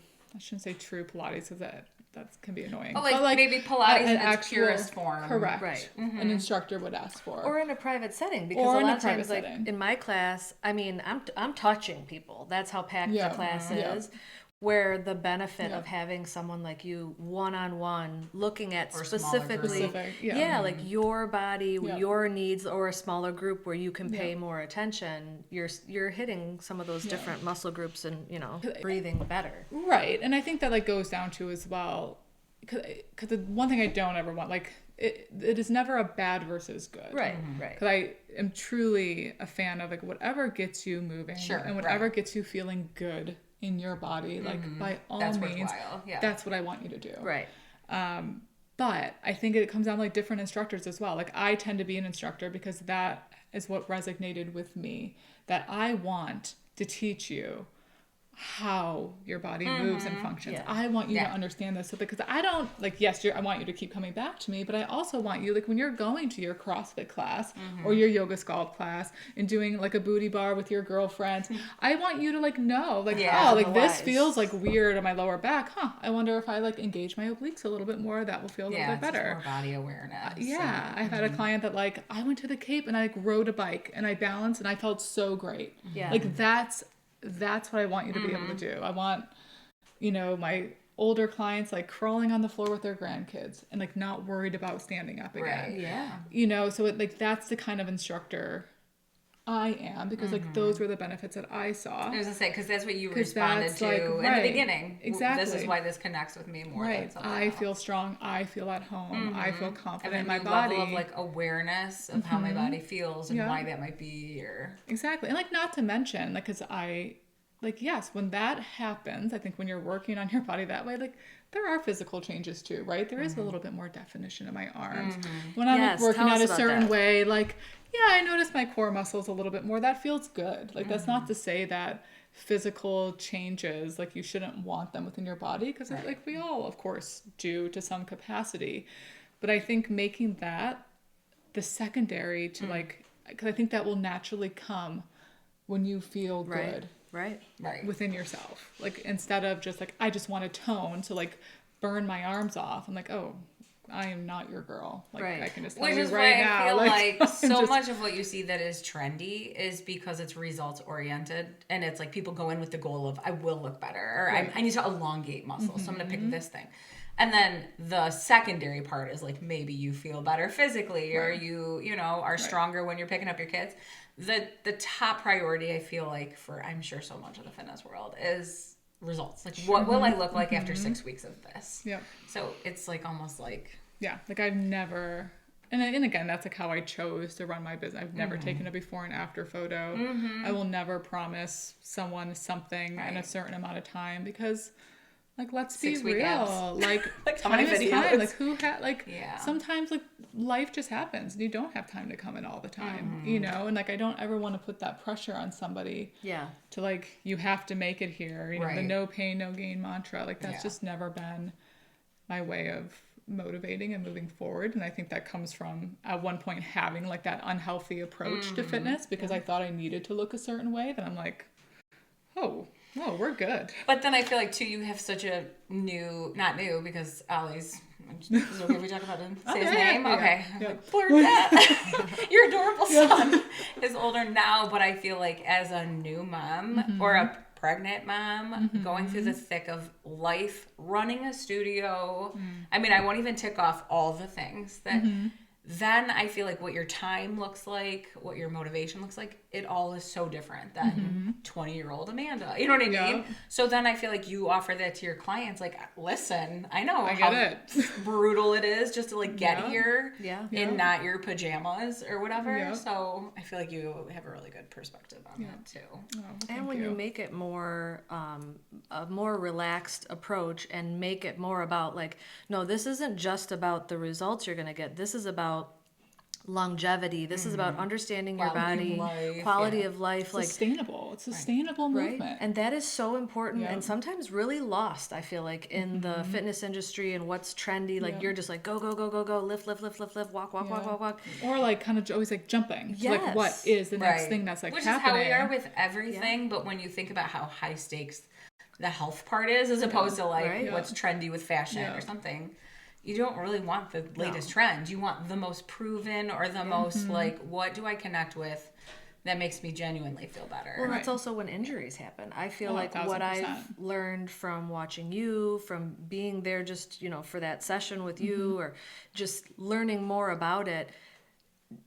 say true Pilates, because that can be annoying. But like maybe Pilates in its purest form. Correct. Right. An instructor would ask for. Or in a private setting, because Or a in lot a of private times, like setting. in my class, I mean, I'm touching people. That's how packed Yeah. the class Yeah. is. Where the benefit of having someone like you one-on-one looking at Or smaller specifically, group. like your body, Yeah. your needs, or a smaller group where you can pay more attention. You're hitting some of those different muscle groups and breathing better. Right. And I think that like goes down to as well, because the one thing I don't ever want, like it is never a bad versus good. Right. Right. Because I am truly a fan of like whatever gets you moving and whatever gets you feeling good in your body, like by all That's means, worthwhile. Yeah. that's what I want you to do. Right. But I think it comes down to like different instructors as well. Like I tend to be an instructor because that is what resonated with me, that I want to teach you how your body moves and functions. Yeah. I want you to understand this. So because I don't like, yes, I want you to keep coming back to me, but I also want you, like when you're going to your CrossFit class or your yoga sculpt class and doing like a booty bar with your girlfriends, I want you to like know, like, oh, like this otherwise. feels like weird on my lower back. I wonder if I like engage my obliques a little bit more, that will feel a little bit it's just better. more body awareness. Yeah, I've had a client that like, I went to the Cape and I like rode a bike and I balanced and I felt so great. Yeah. Like that's what I want you to be able to do. I want, my older clients like crawling on the floor with their grandkids and like not worried about standing up again. Right. Yeah. So it, like that's the kind of instructor I am, because like those were the benefits that I saw. I was gonna say, because that's what you 'Cause responded that's, to like, in right. the beginning. Exactly. This is why this connects with me more than Right. something I else. feel strong. I feel at home. I feel And confident a in my new body. level of like awareness of how my body feels and why that might be, or Exactly. And like not to mention, like, because yes, when that happens, I think when you're working on your body that way, like there are physical changes too, right? There is a little bit more definition in my arms. When I'm Yes, working tell out us a about certain that. way, like, I notice my core muscles a little bit more. That feels good. Like that's not to say that physical changes, like you shouldn't want them within your body, because like we all, of course, do to some capacity. But I think making that the secondary to like, because I think that will naturally come when you feel good Right. within yourself. Like instead of just like, I just want to tone, so like burn my arms off. I'm like, oh, I am not your girl. Like Right. I can just tell which you is right why now. I feel like I'm so just- much of what you see that is trendy is because it's results oriented, and it's like people go in with the goal of I will look better, or I need to elongate muscles, so I'm gonna pick this thing. And then the secondary part is like maybe you feel better physically, or you are stronger when you're picking up your kids. The top priority I feel like for I'm sure so much of the fitness world is results. Like what will I look like after 6 weeks of this? Yeah. So it's like almost like Yeah. Like I've never, and again, that's like how I chose to run my business. I've never taken a before and after photo. I will never promise someone something in a certain amount of time, because like, let's be 6 week real. abs. Like, Like, how time many is time. videos? Like, who had, like, Yeah. sometimes, like, life just happens and you don't have time to come in all the time, And, like, I don't ever want to put that pressure on somebody Yeah. to, like, you have to make it here. The Right. no pain, no gain mantra. Like, that's Yeah. just never been my way of motivating and moving forward. And I think that comes from, at one point, having, like, that unhealthy approach to fitness, because I thought I needed to look a certain way. Then I'm like, oh, we're good. But then I feel like too, you have such a not new because Ollie's. Is it okay if we talk about him? Say his name? Yeah. Okay. Yeah. Blur that. Your adorable son is older now, but I feel like as a new mom or a pregnant mom going through the thick of life, running a studio. I mean, I won't even tick off all the things that. Then I feel like what your time looks like, what your motivation looks like, it all is so different than 20-year-old Amanda. You know what I mean? Yeah. So then I feel like you offer that to your clients. Like, listen, I know I how get it. brutal it is just to like get Yeah. here Yeah. in not your pajamas or whatever. Yeah. So I feel like you have a really good perspective on that too. Oh, And thank when you make it more, a more relaxed approach, and make it more about like, no, this isn't just about the results you're going to get. This is about longevity. This is about understanding your Quality of body, life, quality yeah. of life, like Sustainable. It's sustainable movement. right. And that is so important Yeah. and sometimes really lost, I feel like, in the fitness industry and what's trendy. Like you're just like go, go, go, go, go, lift, lift, lift, lift, lift, walk, walk, walk, walk, walk. Or like kind of always like jumping. So, like what Yes. is the next Right. thing that's like Which happening? is how we are with everything, but when you think about how high stakes the health part is, as opposed to like Right. what's trendy with fashion Yeah. or something, you don't really want the latest trend. You want the most proven or the most like, what do I connect with that makes me genuinely feel better? Well, that's also when injuries happen. I feel Oh, like what 1000%. I've learned from watching you, from being there just, for that session with you, or just learning more about it,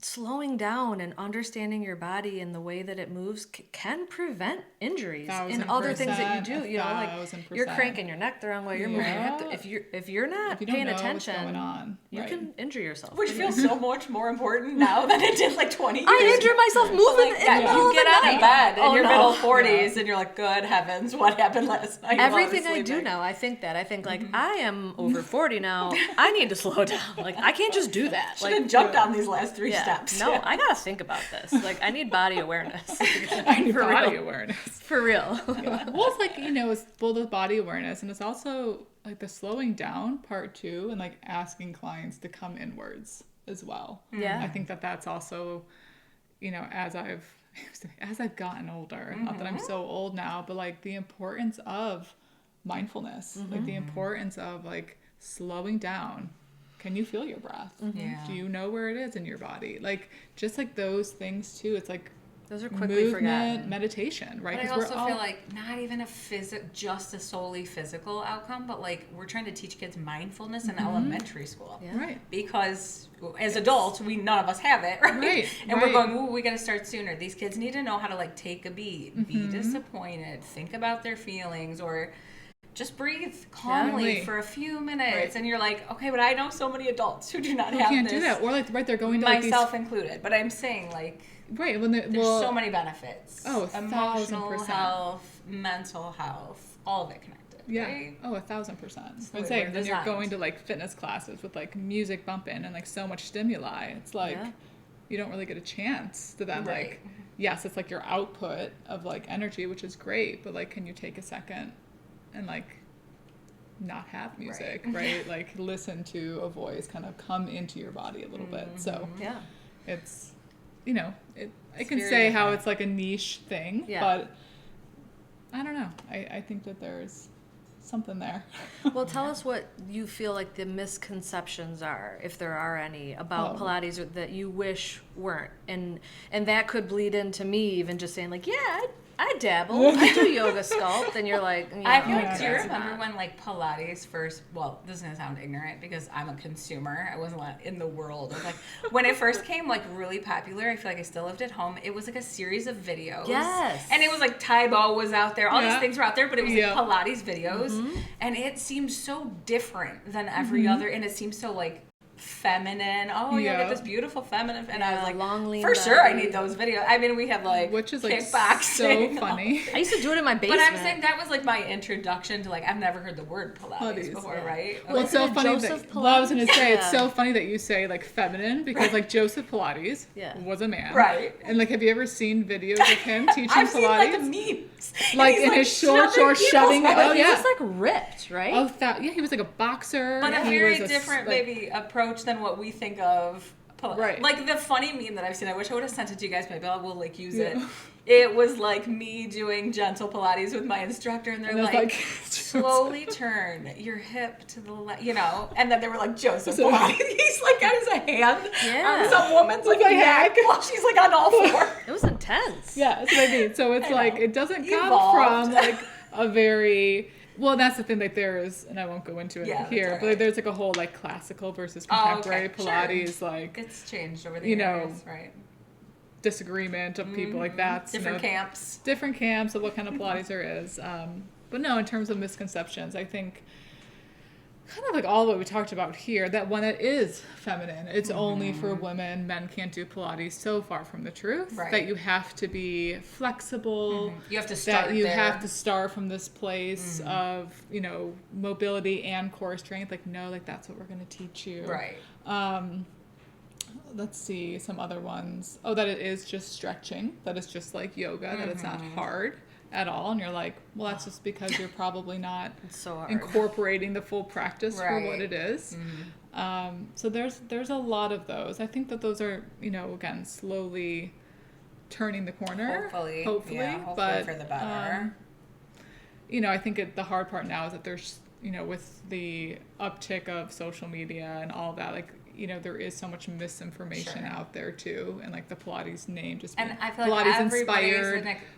slowing down and understanding your body and the way that it moves can prevent injuries and other things that you do. Like you're 1000%. cranking your neck the wrong way, you're moving your hip. Yeah. If you're not If you don't paying know attention, what's going on, you right. can injure yourself. Which feels so much more important now than it did like 20 years I injured myself moving Like, in the middle you of get the out night. of bed in Oh, your no. middle 40s and you're like, good heavens, what happened last night? while was Everything I do sleeping? now, I think like I am over 40 now. I need to slow down. Like I can't just do that. Should Like have jumped down these last 3 yeah, steps. no, I gotta think about this. Like I need body awareness. I need For body real. awareness. For real. Well, it's like, it's both the body awareness and it's also like the slowing down part too, and like asking clients to come inwards as well. Yeah. I think that that's also, as I've gotten older, not that I'm so old now, but like the importance of mindfulness, like the importance of like slowing down. Can you feel your breath? Yeah. Do you know where it is in your body? Like just like those things too. It's like Those are quickly movement, forgotten. meditation, right? But I 'Cause also feel like not even just a solely physical outcome, but like we're trying to teach kids mindfulness in elementary school. Yeah. right. Because as adults, none of us have it, right? Right, And we're right. going, ooh, we got to start sooner. These kids need to know how to like take a beat, be disappointed, think about their feelings, or just breathe calmly Yeah. for a few minutes. Right. And you're like, okay, but I know so many adults who do not Who have can't this. do that, or like right, they're going to like Myself included. But I'm saying like right when there's so many benefits. Oh, emotional 1000%. health, mental health, all of it connected. yeah, Right? oh 1000%. the I'm way saying we're then you're designed. going to like fitness classes with like music bumping and like so much stimuli. It's like Yeah. you don't really get a chance to then Right. like yes, it's like your output of like energy, which is great, but like can you take a second and like not have music, right? Like listen to a voice kind of come into your body a little bit. So Yeah. it's I can very say how different. it's like a niche thing, Yeah. but I don't know. I think that there's something there. Well, tell us what you feel like the misconceptions are, if there are any, about Oh. Pilates or that you wish weren't, and that could bleed into me even just saying like, yeah, I dabble, I do yoga sculpt, and you're like, I feel like, that's do you remember not- when like Pilates first, well, this is gonna sound ignorant because I'm a consumer. I wasn't in the world of like, when it first came like really popular, I feel like I still lived at home. It was like a series of videos. Yes. And it was like Taibo was out there. All Yeah. these things were out there, but it was Yeah. like Pilates videos. And it seemed so different than every other, and it seemed so like feminine. Oh, you Yeah. get this beautiful feminine, and I was Yeah, like, long, lean for sure, I body. need those videos. I mean, we had like Which is like kickboxing. so funny. I used to do it in my basement. But I'm saying that was like my introduction to like I've never heard the word Pilates Pilates, before, yeah. right? Well, it's so Isn't it funny Joseph that well, I was going to say it's Pilates? so funny that you say like feminine because like Joseph Pilates Yeah. was a man, Right. And like, have you ever seen videos of him teaching I've seen like Pilates? memes, Like, And he's, in his shorts or people's shoving- heads. oh, He yeah. was like ripped, right? Oh, yeah, he was like a boxer. But a he very was different like, maybe approach than what we think of. Right. Like the funny meme that I've seen, I wish I would have sent it to you guys. Maybe I will like use it. Yeah. It was like me doing gentle Pilates with my instructor, and they're And it was like, like, slowly turn your hip to the left, and then they were like, Joseph Pilates. He's like got his hand Yeah. on some woman's like Like, neck while she's like on all fours. It was intense. Yeah, that's what I mean. So it's I like know. it doesn't come Evolved. from like a very well. That's the thing. Like there's, and I won't go into it Yeah, that's here, all but like, there's like a whole like classical versus contemporary Sure. Pilates like It's changed over the You years, know, right? disagreement of people like that. Different camps. Different camps of what kind of Pilates there is. But no, in terms of misconceptions, I think kind of like all what we talked about here, that one that is feminine, it's only for women, men can't do Pilates, so far from the truth. Right. That you have to be flexible. You have to start That you there. have to start from this place of, mobility and core strength. Like, no, like that's what we're going to teach you. Right. let's see, some other ones. Oh, that it is just stretching. That it's just like yoga, that it's not hard at all. And you're like, well, that's just because you're probably not It's so hard. incorporating the full practice for what Right. it is. So there's a lot of those. I think that those are, again, slowly turning the corner. Hopefully. Yeah, hopefully but for the better. I think the hard part now is that there's, with the uptick of social media and all that, like, there is so much misinformation out there too, and like the Pilates name just And being I feel like Pilates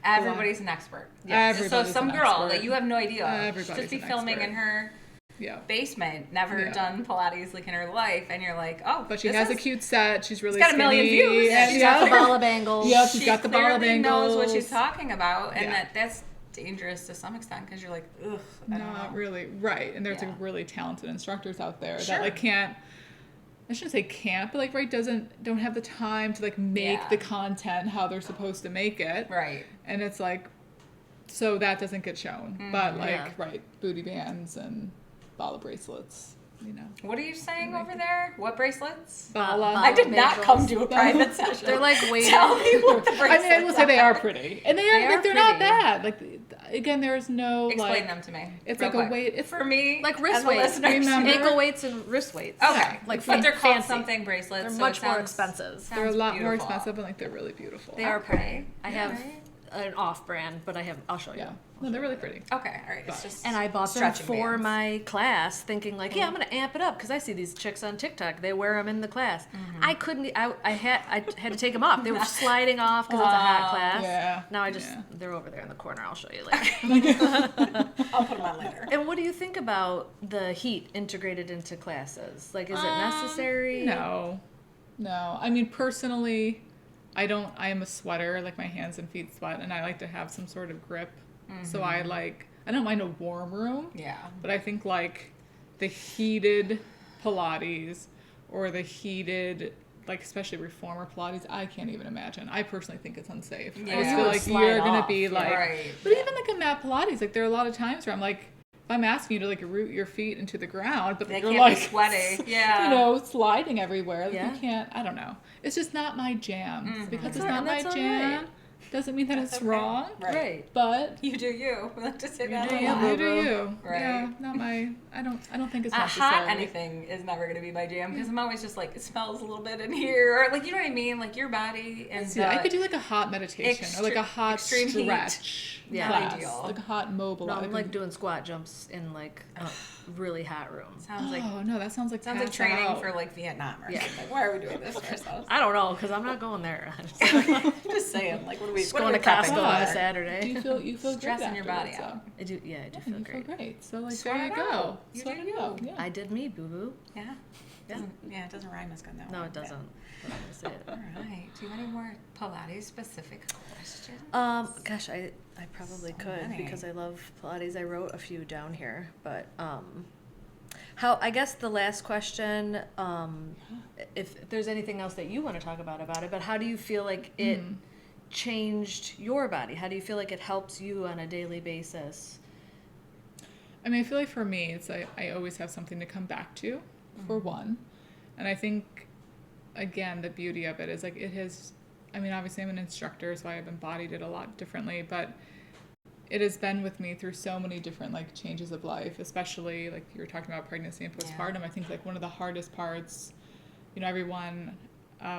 everybody's an expert. Yes. So Everybody's some an girl expert. that you have no idea, Everybody's just be an filming expert. in her Yeah. basement, never Yeah. done Pilates like in her life, and you're like, oh, But she this has a is- cute set. She's really got a million skinny, views. and She's got the ball of bangles. Yep, she's she got the ball of clearly knows what she's bangles. talking about, and Yeah. that's dangerous to some extent because you're like, ugh, I don't Not know. really, right? And there's Yeah. like really talented instructors out there Sure. that like can't. I shouldn't say can't, but like don't have the time to like make Yeah. the content how they're supposed to make it, Right. and it's like, so that doesn't get shown. But like, Yeah. right, booty bands and bala bracelets, What are you saying over there? What bracelets? Bala. I did not Bangles. come to a private session. They're like weighted. Tell me what the bracelets I will say they are pretty, and They are like they're not pretty. bad. Like again, there's no Explain like them to me. it's real like a quick. weight- it's for me, Like wrist and the weights. listeners. Remember? Ankle weights and wrist weights. Okay, Like but they're called fancy. something bracelets. They're so much it more sounds- expensive. they're a sounds lot more beautiful. expensive, and like they're really beautiful. They are pretty. I Yeah, have right. an off-brand, but I'll show you. Yeah, no, they're really pretty. Okay, all right. It's just And I bought them stretching for bands. my class, thinking like, yeah, I'm gonna amp it up because I see these chicks on TikTok. They wear them in the class. I couldn't. I had to take them off. They were sliding off because it's a hot class. yeah, Now yeah. they're over there in the corner. I'll show you later. I'll put them on later. And what do you think about the heat integrated into classes? Like, is it necessary? No. I mean, personally, I am a sweater. Like my hands and feet sweat, and I like to have some sort of grip. So I don't mind a warm room. Yeah. But I think like the heated Pilates or the heated, like especially reformer Pilates, I can't even imagine. I personally think it's unsafe. I Yeah. just You feel would like slide you're gonna off, be yeah. like, Right. but even like a mat Pilates, like there are a lot of times where I'm like, if I'm asking you to like root your feet into the ground, but They you're can't like be sweaty. Yeah. sliding everywhere. Like Yeah. you can't. I don't know. It's just not my jam. Because it's all right, not and my that's all jam. right. Doesn't mean that it's okay. wrong. Right. But You do you. We like to say that do a you, lot. boo. you do you. Right. Yeah. Not my. I don't think it's A necessary. hot anything is never going to be my jam because I'm always just like, it smells a little bit in here. Or like, you know what I mean? Like your body and Yeah, I could do like a hot meditation or like a hot extreme heat. stretch Yeah. class, Ideal. like a hot mobile. No, I'm like doing squat jumps in like a really hot room. Sounds like Oh no, that sounds like sounds like pass training out. for like Vietnam or Yeah. something. Like, why are we doing this to ourselves? I don't know because I'm not going there. I'm just saying, like, what are we? Just What are going we to Costco prepping on a for? Saturday. You feel Stressing good your body afterwards, out. I do. Yeah, I do so. feel You great. feel great. So like Sweat there you it go. out. You Sweat do it you. out. Yeah. I did me, boo boo. Yeah. Yeah. It doesn't rhyme as good though. No, it doesn't. But I'm gonna say it. All right. Do you have any more Pilates specific questions? Gosh, I probably could many. because I love Pilates. I wrote a few down here, but how? I guess the last question, if there's anything else that you want to talk about it, but how do you feel like it changed your body? How do you feel like it helps you on a daily basis? I mean, I feel like for me, it's like I always have something to come back to, for one. And I think, again, the beauty of it is like it has, I mean, obviously I'm an instructor, so I have embodied it a lot differently, but it has been with me through so many different like changes of life, especially like you were talking about pregnancy and postpartum. I think like one of the hardest parts, everyone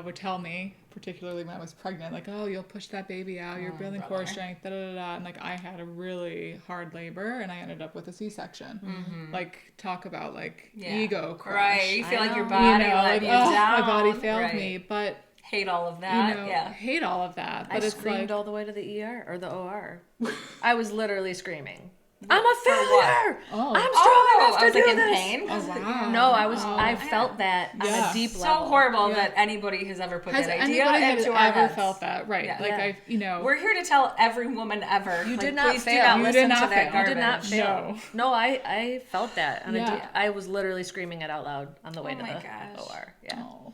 would tell me, particularly when I was pregnant, like, oh, you'll push that baby out, you're building core brother. strength, da da da da. And like I had a really hard labor and I ended up with a C-section. Like talk about like ego crush. Right. You feel I like your know. body like, let you oh, down. my body failed Right. me, but Hate all of that. Yeah. hate all of that. But I it's screamed like, all the way to the ER or the OR. I was literally screaming. I'm a For what? failure. Oh. I'm strong Oh, enough I to was do like in this. pain. oh wow. No, I was. Oh. I felt that on Yeah. a deep So level. horrible Yeah. that anybody has ever put Has that idea anybody into our ever heads. felt that? Right. Yeah. Like Yeah. We're here to tell every woman ever. You like, did not please fail. do not You listen did not to that fail. You garbage. did not fail. No. No, I felt that. On a Yeah. deep, I was literally screaming it out loud on the way Oh to my the gosh. OR. Yeah. Oh.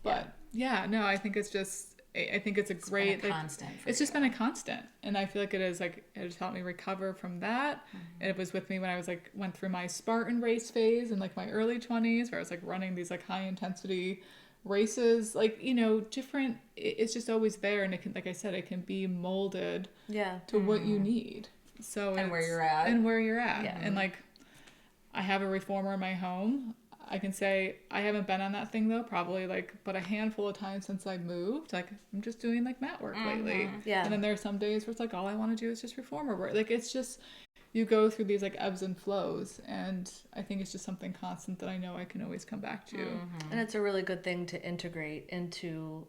But yeah, no, I think it's just, I think it's a great, been a like, constant for it's just you. been a constant. And I feel like it is like, it has helped me recover from that. And it was with me when I was like, went through my Spartan race phase in like my early 20s where I was like running these like high intensity races, like, you know, different, it's just always there. And it can, like I said, it can be molded to what you need. So And where you're at. And where you're at. Yeah. And like, I have a reformer in my home. I can say I haven't been on that thing though, probably like, but a handful of times since I moved. Like, I'm just doing like mat work lately. Yeah. And then there are some days where it's like all I want to do is just reformer work. Like, it's just, you go through these like ebbs and flows, and I think it's just something constant that I know I can always come back to. And it's a really good thing to integrate into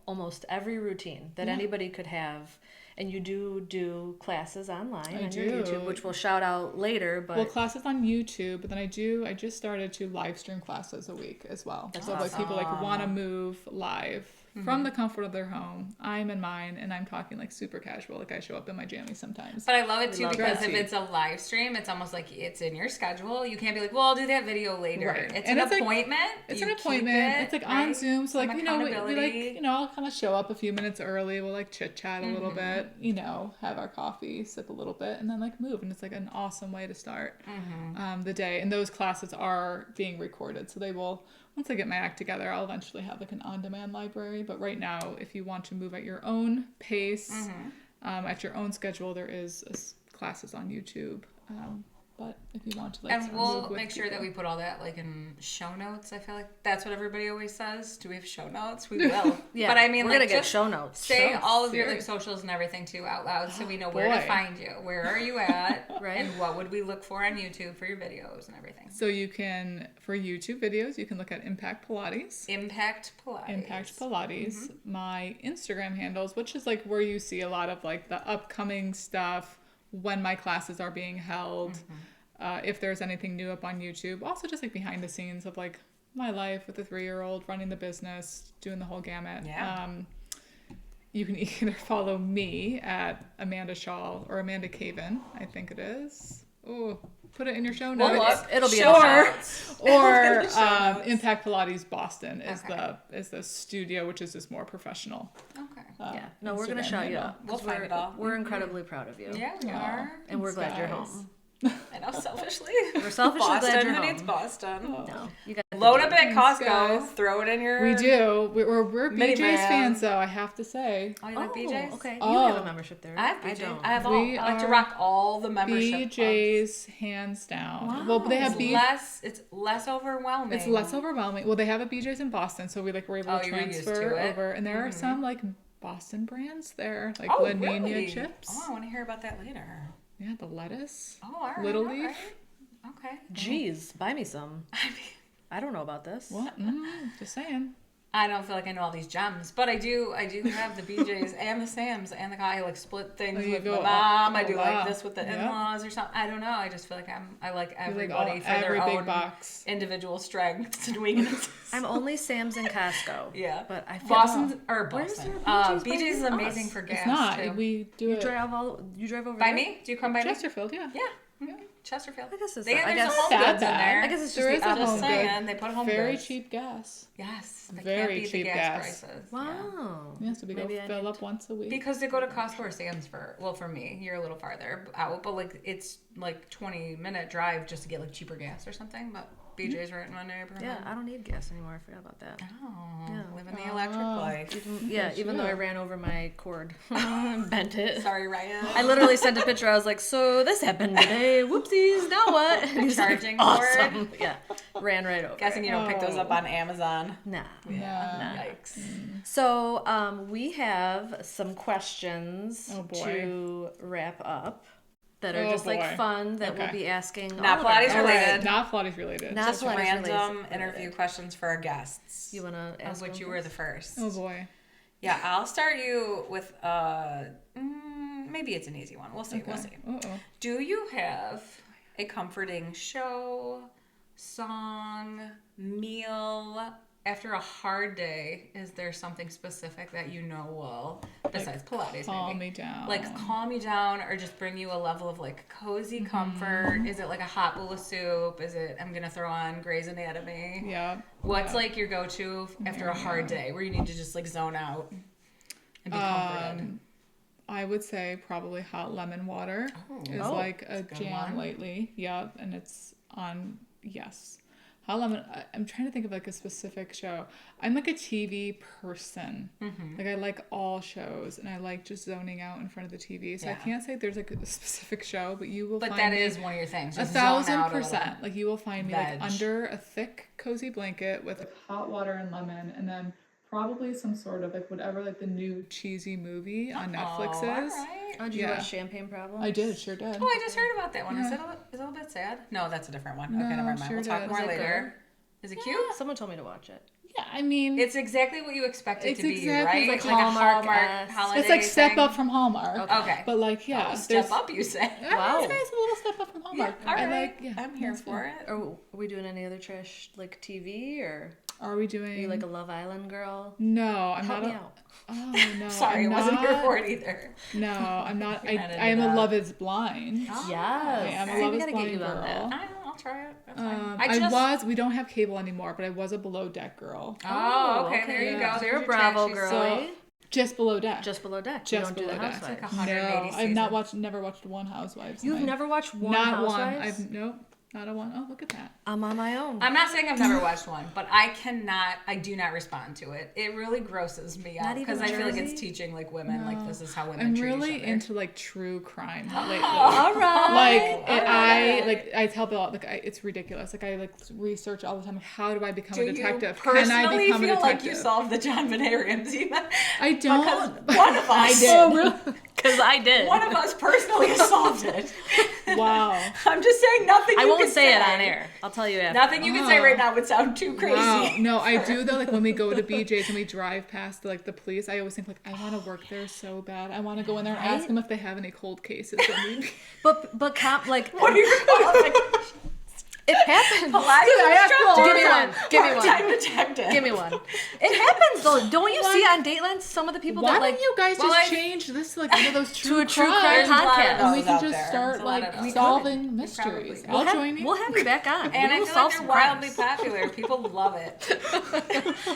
almost every routine that anybody could have. And you do classes online on your YouTube, which we'll shout out later. But Well, classes on YouTube, but then I just started to live stream classes a week as well. That's so like people like want to move live from the comfort of their home. I'm in mine, and I'm talking like super casual. Like, I show up in my jammies sometimes. But I love it too love because that. if it's a live stream, it's almost like it's in your schedule. You can't be like, well, I'll do that video later. Right. It's And an it's like- appointment. It's You an keep appointment. it, It's like right? on Zoom. So like, Some you know, we like, accountability. you know, I'll kind of show up a few minutes early. We'll like chit chat a little bit, you know, have our coffee, sip a little bit, and then like move. And it's like an awesome way to start the day. And those classes are being recorded. So they will, once I get my act together, I'll eventually have like an on-demand library. But right now, if you want to move at your own pace, at your own schedule, there is classes on YouTube. But if you want to like And we'll move with make sure that people. we put all that like in show notes. I feel like that's what everybody always says. Do we have show notes? We will. yeah, But I mean, we're like, gonna get just show notes. say Show all of your notes. like socials and everything too out loud, so we know where to Boy. find you. Where are you at? Right. And what would we look for on YouTube for your videos and everything? So you can, for YouTube videos, you can look at Impact Pilates. Impact Pilates. Impact Pilates. My Instagram handles, which is like where you see a lot of like the upcoming stuff, when my classes are being held, if there's anything new up on YouTube. Also just like behind the scenes of like my life with a 3-year-old, running the business, doing the whole gamut. Yeah. You can either follow me at Amanda Shaw or Amanda Caven, I think it is. Oh, put it in your show We'll notes. look. It'll be Sure. in the show notes. Or Show notes. Impact Pilates Boston is Okay. the studio, which is just more professional. Okay. Yeah, no, we're gonna Instagram shout you handle. out. 'Cause We'll find it all. We're incredibly proud of you. Yeah, we are. And we're glad you're Guys. home. I know, selfishly. We're selfishly Boston, glad you're who home. needs Boston? No, you got Load up at Thanks, Costco. guys. Throw it in your. We do. We're Minivan. BJ's fans, though, I have to say. Oh, you like BJ's? Okay, you Oh. have a membership there. I have BJ's. don't. I have all. We I like to are rock all the membership BJ's hands down. Wow. Well, they have It's less overwhelming. It's less overwhelming. Well, they have a BJ's in Boston, so we like were able Oh, to you were used transfer to it. over. And there are some like Boston brands there, like Oh, La Nina really? chips. Oh, I want to hear about that later. Yeah, the lettuce. Oh, all right. Little all Leaf. right. Okay. Jeez, buy me some. I mean, I don't know about this. What? Just saying. I don't feel like I know all these gems, but I do have the BJ's and the Sam's and the guy I like split things Oh, you with go my mom. all- I do oh, like wow. this with the Yep. in-laws or something. I don't know. I just feel like I like You everybody like for their every big own box. individual strengths and weaknesses. I'm only Sam's and Costco. Yeah. But I feel Boston or Where's Boston. there a BJ's by BJ's is us? amazing for gas It's not. too. We do you it. drive over By there? me? Do you come by me? Chesterfield, yeah. Yeah. Chesterfield. I guess it's They, not- I there's guess- a Home Not Goods in bad. there. I guess it's There just is the a Just Home saying, Goods. they put Home Very Goods. cheap gas. Yes. They Very can't beat cheap the gas. prices. Wow. Yeah. Yeah, so we go Maybe I fill need up once a week. Because they go to Costco or Sam's for me, you're a little farther out, but like it's like 20-minute drive just to get like cheaper gas or something. But BJ's right in my neighborhood. Yeah, I don't need gas anymore. I forgot about that. Oh, Yeah. living the electric life. Even though I ran over my cord and bent it. Sorry, Ryan. I literally sent a picture. I was like, "So this happened today. Whoopsies. Now what?" And he's like, Charging cord. awesome. Yeah, ran right over. Guessing you don't pick those up on Amazon. Nah. Yeah. Yikes. So we have some questions Oh, boy. to wrap up that are Oh, just like boy. fun that we'll Okay. be asking. Not all of our Pilates guests. related. Not Pilates related. Not Just Pilates random related. interview questions for our guests. You wanna Of ask which one you were first? the first. Oh boy. Yeah, I'll start you with maybe it's an easy one. We'll see. We'll see. Uh-oh. Do you have a comforting show, song, meal after a hard day? Is there something specific that you know will, besides Pilates, Calm maybe? me down. Like calm you down or just bring you a level of like cozy comfort? Is it like a hot bowl of soup? Is it I'm gonna throw on Grey's Anatomy? Yeah. What's like your go-to after a hard day where you need to just like zone out and be comforted? I would say probably hot lemon water is Oh, like a that's a good jam one. lately. Yep, and it's on, yes. I'm trying to think of like a specific show. I'm like a TV person. Like I like all shows and I like just zoning out in front of the TV. So I can't say there's like a specific show, but you will But find that me is one of your things. Just zone out a little. 1,000%. Like you will find me Veg. like under a thick, cozy blanket with like hot water and lemon, and then probably some sort of like whatever like the new cheesy movie on Netflix All is. right. Oh, did you Yeah. watch Champagne Problems? I did, sure did. Oh, I just heard about that one. Is Yeah. it a little bit sad? No, that's a different one. No, Okay, never mind. sure We'll talk did. more Was it later. Is it cute? Someone told me to watch it. Yeah, I mean, It's exactly what you expect it It's to be, exactly right? like Hallmark-esque. a Hallmark holiday it's like Step thing. Up from Hallmark. Okay. But like, yeah, Oh, step up, you say? Wow. It's nice, a little step up from Hallmark. All right. I like, yeah, I'm here that's for good. it. Are we doing any other trash like TV or Are we are doing? you like a Love Island girl? No, I'm Help not. me out. Oh no, Sorry, I'm I wasn't here not- for it either. No, I'm not. You're not into I am that. a Love Is Blind. Oh, Yes. I'm a See, Love we Is gotta Blind get you on girl. that. I'll try it. That's fine. We don't have cable anymore, but I was a Below Deck girl. Oh, okay. There you Yeah. go. So you're a There's your Bravo trashy girl. stuff. Right? Just Below Deck. Just Below Deck. Just You don't do Below the Deck. Housewives. It's like 180 No, I've not seasons. never watched one Housewives. You've Mine. never watched one Not Housewives? one. Nope, not a one. Oh, look at that. I'm on my own. I'm not saying I've never watched one, but I do not respond to it. It really grosses me out Not even because I feel like Jersey? it's teaching like women, like this is how women I'm treat really each other. into like true crime lately. All right. I tell Bill it's ridiculous. Like I like research all the time. How do I become Do a detective? you personally become a feel like detective? you solved the John Benet Ramsey? I don't. Because one of us I did. Oh, really? Because I did. One of us personally has solved it. Wow. I'm just saying nothing. I you won't can say it on air. I'll tell you after. Nothing you can say right now would sound too crazy. Wow. No, I do though. Like when we go to BJ's and we drive past like the police, I always think like I want to work there so bad. I want to go in there and ask Right? them if they have any cold cases that need. But like What are your qualifications? it happens. Pilates Give me one. Give me part-time one. detective. Give me one. It happens though. Don't you see on Dateline some of the people Why that don't like you guys Well, just I- change this like one of those true a true crime crime There's a lot of podcast. and we those can out just there. start There's a lot like of those. solving We mysteries. probably I'll could. join you. We'll have you back on. And we I will feel solve like some they're wildly crimes. popular. People love it.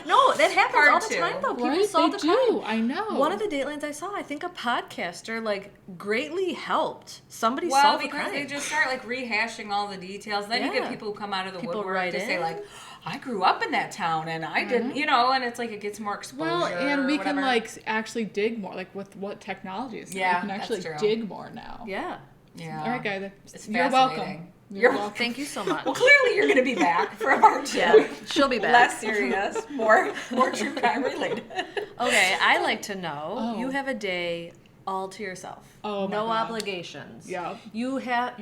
No, that happens Hard all the to. time though. People Right? solve They the crime. do. I know. One of the Datelines I saw, I think a podcaster like greatly helped somebody Well, solve a because crime. they just start like rehashing all the details. Then you Yeah. get people who come out of the People woodwork write to say in. like, I grew up in that town and I didn't, and it's like it gets more exposure. Well, and we can whatever. like actually dig more, like with what technology is. Yeah, we can that's actually true. dig more now. Yeah. Yeah. All right, guys. It's You're welcome. fascinating. You're You're- welcome. Thank you so much. Well, clearly you're going to be back for a part two. Yeah, she'll be back. Less serious, more true crime related. Okay, I like to know Oh. you have a day all to yourself. Oh, my no God. obligations. Yeah. You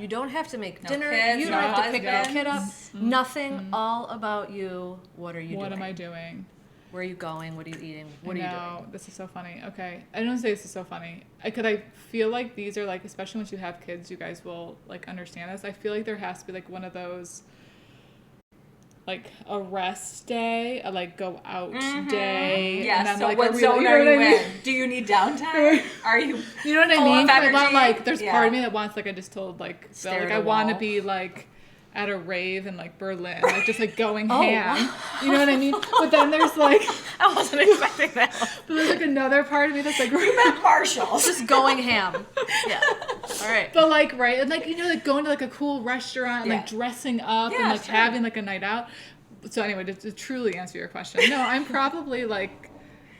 don't have to make No dinner. kids, you no don't have to pick your husbands. kid up. Nothing. All about you. What are you What doing? am I doing? Where are you going? What are you eating? What are you No, doing? this is so funny. Okay, I don't say this is so funny. I feel like these are like, especially once you have kids, you guys will like understand this. I feel like there has to be like one of those, like a rest day, a like go out day. Yeah, and I'm so like, what we- zone you know are what you I mean? in? Do you need downtime? Are you You know what I full mean? of 'Cause I want energy? like, there's Yeah. part of me that wants like I just told like, Bill, Stare like at I a want to wall. be like at a rave in like Berlin, like just like going Oh. ham. You know what I mean? But then there's like, I wasn't expecting that. but there's like another part of me that's like. Marshalls? Just going ham. Yeah. All right. But like, right, and like, like going to like a cool restaurant, and, like Yeah. dressing up and Yeah, like sure. having like a night out. So anyway, to truly answer your question, no, I'm probably like,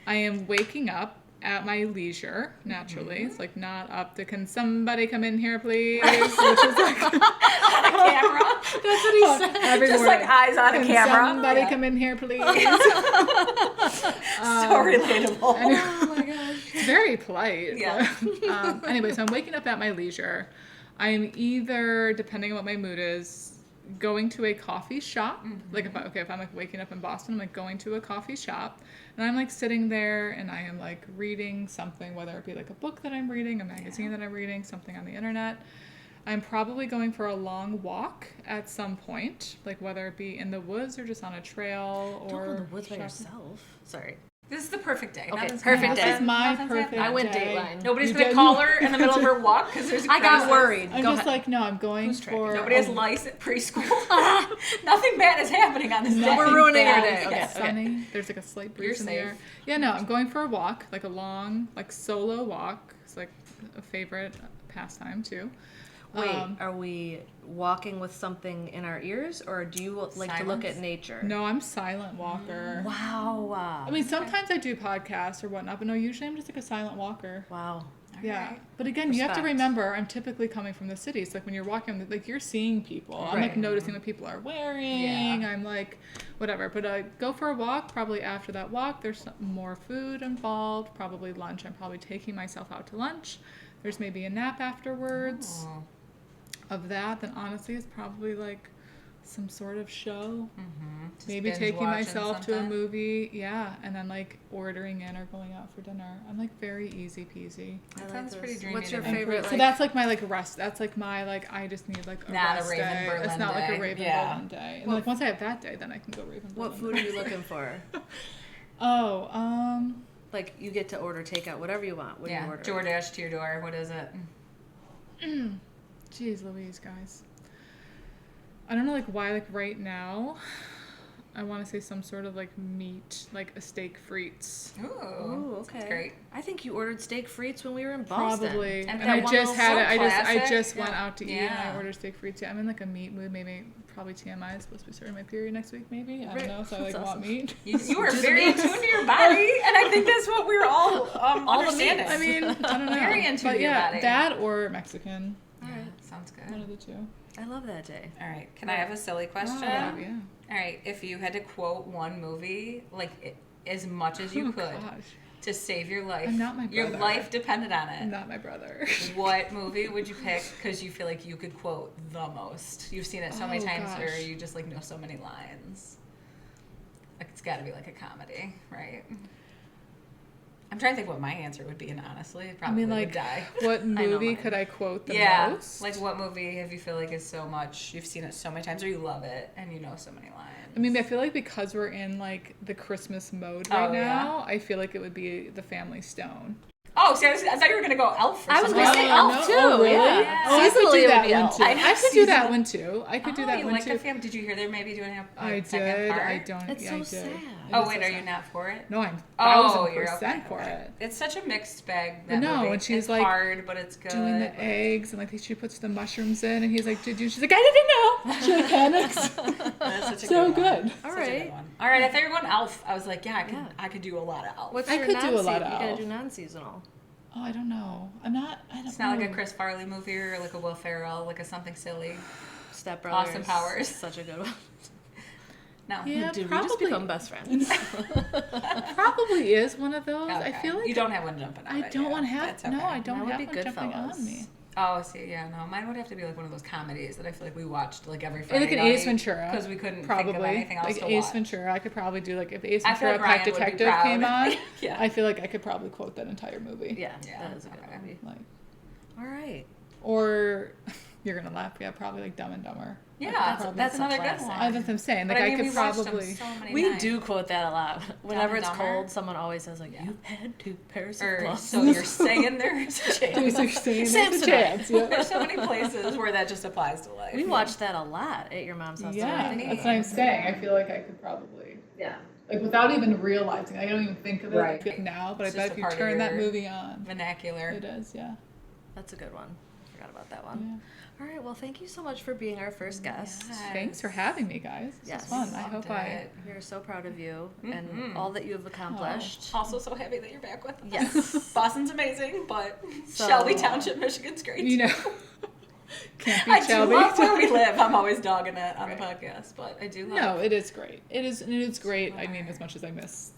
I am waking up at my leisure naturally. It's like not up to, can somebody come in here please? Which is like, On a camera? That's what he said. every Just morning. like eyes on a Can camera. somebody Yeah. come in here please? So relatable. Oh my gosh. It's very polite. Yeah. But, anyway, so I'm waking up at my leisure. I'm either, depending on what my mood is, going to a coffee shop. Like if I'm like waking up in Boston, I'm like going to a coffee shop and I'm like sitting there and I am like reading something, whether it be like a book that I'm reading, a magazine that I'm reading, something on the internet. I'm probably going for a long walk at some point, like whether it be in the woods or just on a trail or Don't go in the woods by shopping. yourself. Sorry. This is the perfect day. Okay, Nothing's perfect gonna day. This happen. is my Nothing's perfect happening. I went day. Dateline. Nobody's You going to did- call her in the middle of her walk because there's a I got crisis. worried. I'm Go just ahead. like, no, I'm going Who's tracking? for Nobody has a- lice at preschool. Nothing bad is happening on this day. We're ruining Yeah, our day. It's Okay. sunny. There's like a slight breeze You're in the air. safe. Yeah, no, I'm going for a walk, like a long, like solo walk. It's like a favorite pastime too. Wait, are we walking with something in our ears, or do you like to look Silence? at nature? No, I'm silent walker. Wow. I mean, sometimes I do podcasts or whatnot, but no, usually I'm just like a silent walker. Wow. Yeah, right. but again, you have to Respect. remember, I'm typically coming from the city, so like when you're walking, like you're seeing people. I'm like Right. noticing what people are wearing. Yeah. I'm like, whatever. But I go for a walk. Probably after that walk, there's some more food involved. Probably lunch. I'm probably taking myself out to lunch. There's maybe a nap afterwards. Oh. Of that, then honestly, it's probably like some sort of show. Just Maybe binge taking watching myself to a something. movie, yeah, and then like ordering in or going out for dinner. I'm like very easy peasy. I like sounds this. pretty dreamy What's to your me. favorite? So like, that's like my like rest. That's like my like I just need like a Not a rest Raven day. Berlin It's not like day. a Raven Yeah. Berlin day. And like once I have that day, then I can go Raven Berlin. what food are you looking for? Oh, Like you get to order takeout, whatever you want. What do you Yeah, order? DoorDash to your door. What is it? geez Louise, guys. I don't know like why like right now I want to say some sort of like meat, like a steak frites. Ooh, Ooh, okay. Sounds great. I think you ordered steak frites when we were in Boston. Probably. And And that I one just little had it. so I classic. just went Yeah. out to eat and Yeah. I ordered steak frites. Yeah, I'm in like a meat mood. Maybe probably TMI is supposed to be starting my period next week. Maybe I Right. don't know. So I That's like awesome. want meat. You are very in tune to your body, and I think that's what we're all All the understanding. meats. I mean, I don't know. Very into but your yeah, body. that or Mexican. Yeah, All right. sounds One good. of the two. I love that day. All right, can I have a silly question? Oh, yeah. All right, if you had to quote one movie, like as much as you Oh, could, gosh. to save your life, I'm not my your brother. life depended on it. Not my brother. What movie would you pick because you feel like you could quote the most? You've seen it so many Oh, times, or gosh. you just like know so many lines. Like it's got to be like a comedy, right? I'm trying to think what my answer would be, and honestly, it I probably mean, would like, die. what know movie mine. could I quote the Yeah, most? like what movie have you feel like is so much? You've seen it so many times, or you love it, and you know so many lines. I mean, I feel like because we're in like the Christmas mode right Oh, yeah. now, I feel like it would be The Family Stone. Oh, see, I thought you were gonna go Elf. Or I was something. gonna say Oh, Elf no. too. Oh, really? Yeah. Oh, I could Seasonally, do it would that be one Elf. too. I know, I could do that one too. I could do that you one like too. The Family? Did you hear they're maybe doing a I second did. part? I don't. It's yeah, so I did. sad. It Oh is wait, so are you sad. not for it? No, I'm Oh, 1000% you're okay. for Okay. it. It's such a mixed bag. But That no, movie. and she's it's like hard, but it's good. doing the eggs and like she puts the mushrooms in, and he's like, "Did you?" She's like, "I didn't know." She like panics. That's such a So good. One. good. All Such a right. good one. All right, I thought you were going Elf. I was like, yeah, Yeah. I could do a lot of Elf. What's I your could do a lot non-seasonal? of You gotta Elf. do non-seasonal. Oh, I don't know. I don't It's not know. like a Chris Farley movie or like a Will Ferrell, like a something silly. Step Brothers. Austin Powers. Such a good one. No. Yeah, Did we probably. just become best friends? Probably is one of those. Okay. I feel like you don't have one jumping on I it, don't yeah. want to have. That's No, okay. I don't That would have be one jumping Goodfellas. on me. Oh, see, yeah, no, mine would have to be like one of those comedies that I feel like we watched like every Or Friday like an night Ace Ventura. because we couldn't Probably. think of anything else like to Ace watch. Ventura, I could probably do like if Ace I feel Ventura like Pet Ryan would be Detective proud. came on. Yeah. I feel like I could probably quote that entire movie. Yeah, Yeah, that is a good okay. movie. Like, All right. or you're gonna laugh. Yeah, probably like Dumb and Dumber. Yeah, Probably. that's another good classic. one. That's what I'm saying. Like But I mean, could we watched them probably. so many We times. do quote that a lot. Whenever and it's Dumber? cold, someone always says like, Yeah. "You had 2 pairs of Or gloves." so you're saying there's a chance. Basically saying there's a Samsonite. chance. Yeah. There's so many places where that just applies to life. We watched that a lot at your mom's house. Yeah, don't we? that's what I'm saying. I feel like I could probably. Yeah. Like without even realizing, I don't even think of it Right. now. But It's I bet just if a you part of turn that your movie on, vernacular. it is. Yeah. That's a good one. Forgot about that one. All right. Well, thank you so much for being our first guest. Yes. Thanks for having me, guys. This Yes. was fun. I Loved hope I. it. We're so proud of you Mhm. and all that you have accomplished. Also so happy that you're back with us. Yes. Boston's amazing, but So- Shelby Township, Michigan's great. You know, too. can't be I do Shelby. love where we live. I'm always dogging it on the podcast, but I do love No, it is great. It is, and it's great. I mean, Summer. as much as I miss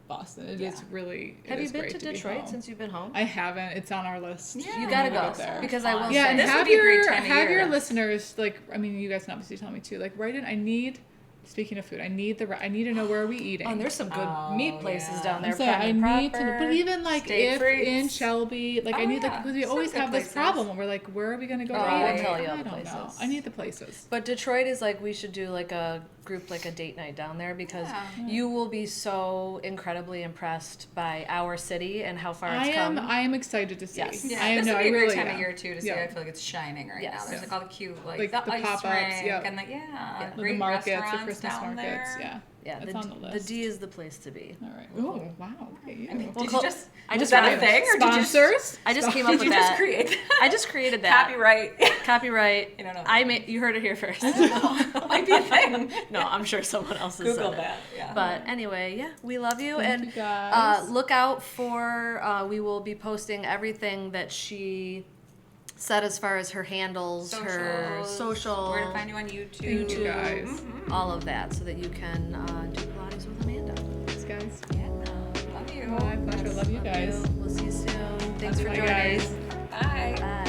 Boston, it Yeah. is really. it Have you is been great to be Detroit home. since you've been home? I haven't. It's on our list. Yeah. You gotta We'll go get there. because I will Yeah, say and This would have be a great your time of year. your listeners like. I mean, you guys can obviously tell me too. Like, write in. I need. Speaking of food, I need to know where are we eating. Oh, and there's some good Oh, meat places yeah. down there. So Prime I and need to, Proper. but even like Steak if frites. in Shelby, like I Oh, need yeah. because we Some always good have this places. problem where we're like, where are we gonna go? Oh, eat? I'll Like, tell you all I the don't know. places. I need the places. But Detroit is like we should do like a group, like a date night down there because Yeah. you will be so incredibly impressed by our city and how far I it's come. am excited to see. Yes. Yeah, I am. this No, would I be a great really time am. of year too to see. Yeah. I feel like it's shining right Yes. now. There's like all the cute like Like the the ice pop-ups, rink yeah. and the great markets, the restaurants Christmas down markets. there. Yeah. Yeah, It's on the the list. D is the place to be. All right. Oh, wow. Look at you. I mean, Well, did you just, I was just that read a it. thing? Or Sponsors? I just came up Did with you just that. create that? I just created that. Copyright. Copyright. You don't know I that. made. You heard it here first. That might be a thing. No, I'm sure someone else has Google said that. it. Yeah. But anyway, yeah, we love you, Thank and you, guys. look out for. We will be posting everything that she said as far as her handles, her social, Where to find you on YouTube. Thank you, guys. Mhm. all of that, so that you can do Pilates with Amanda. Thanks, guys. Yeah. Love you. My pleasure. Love you guys. We'll see you soon. Thanks for Bye, joining. guys. Bye. Bye.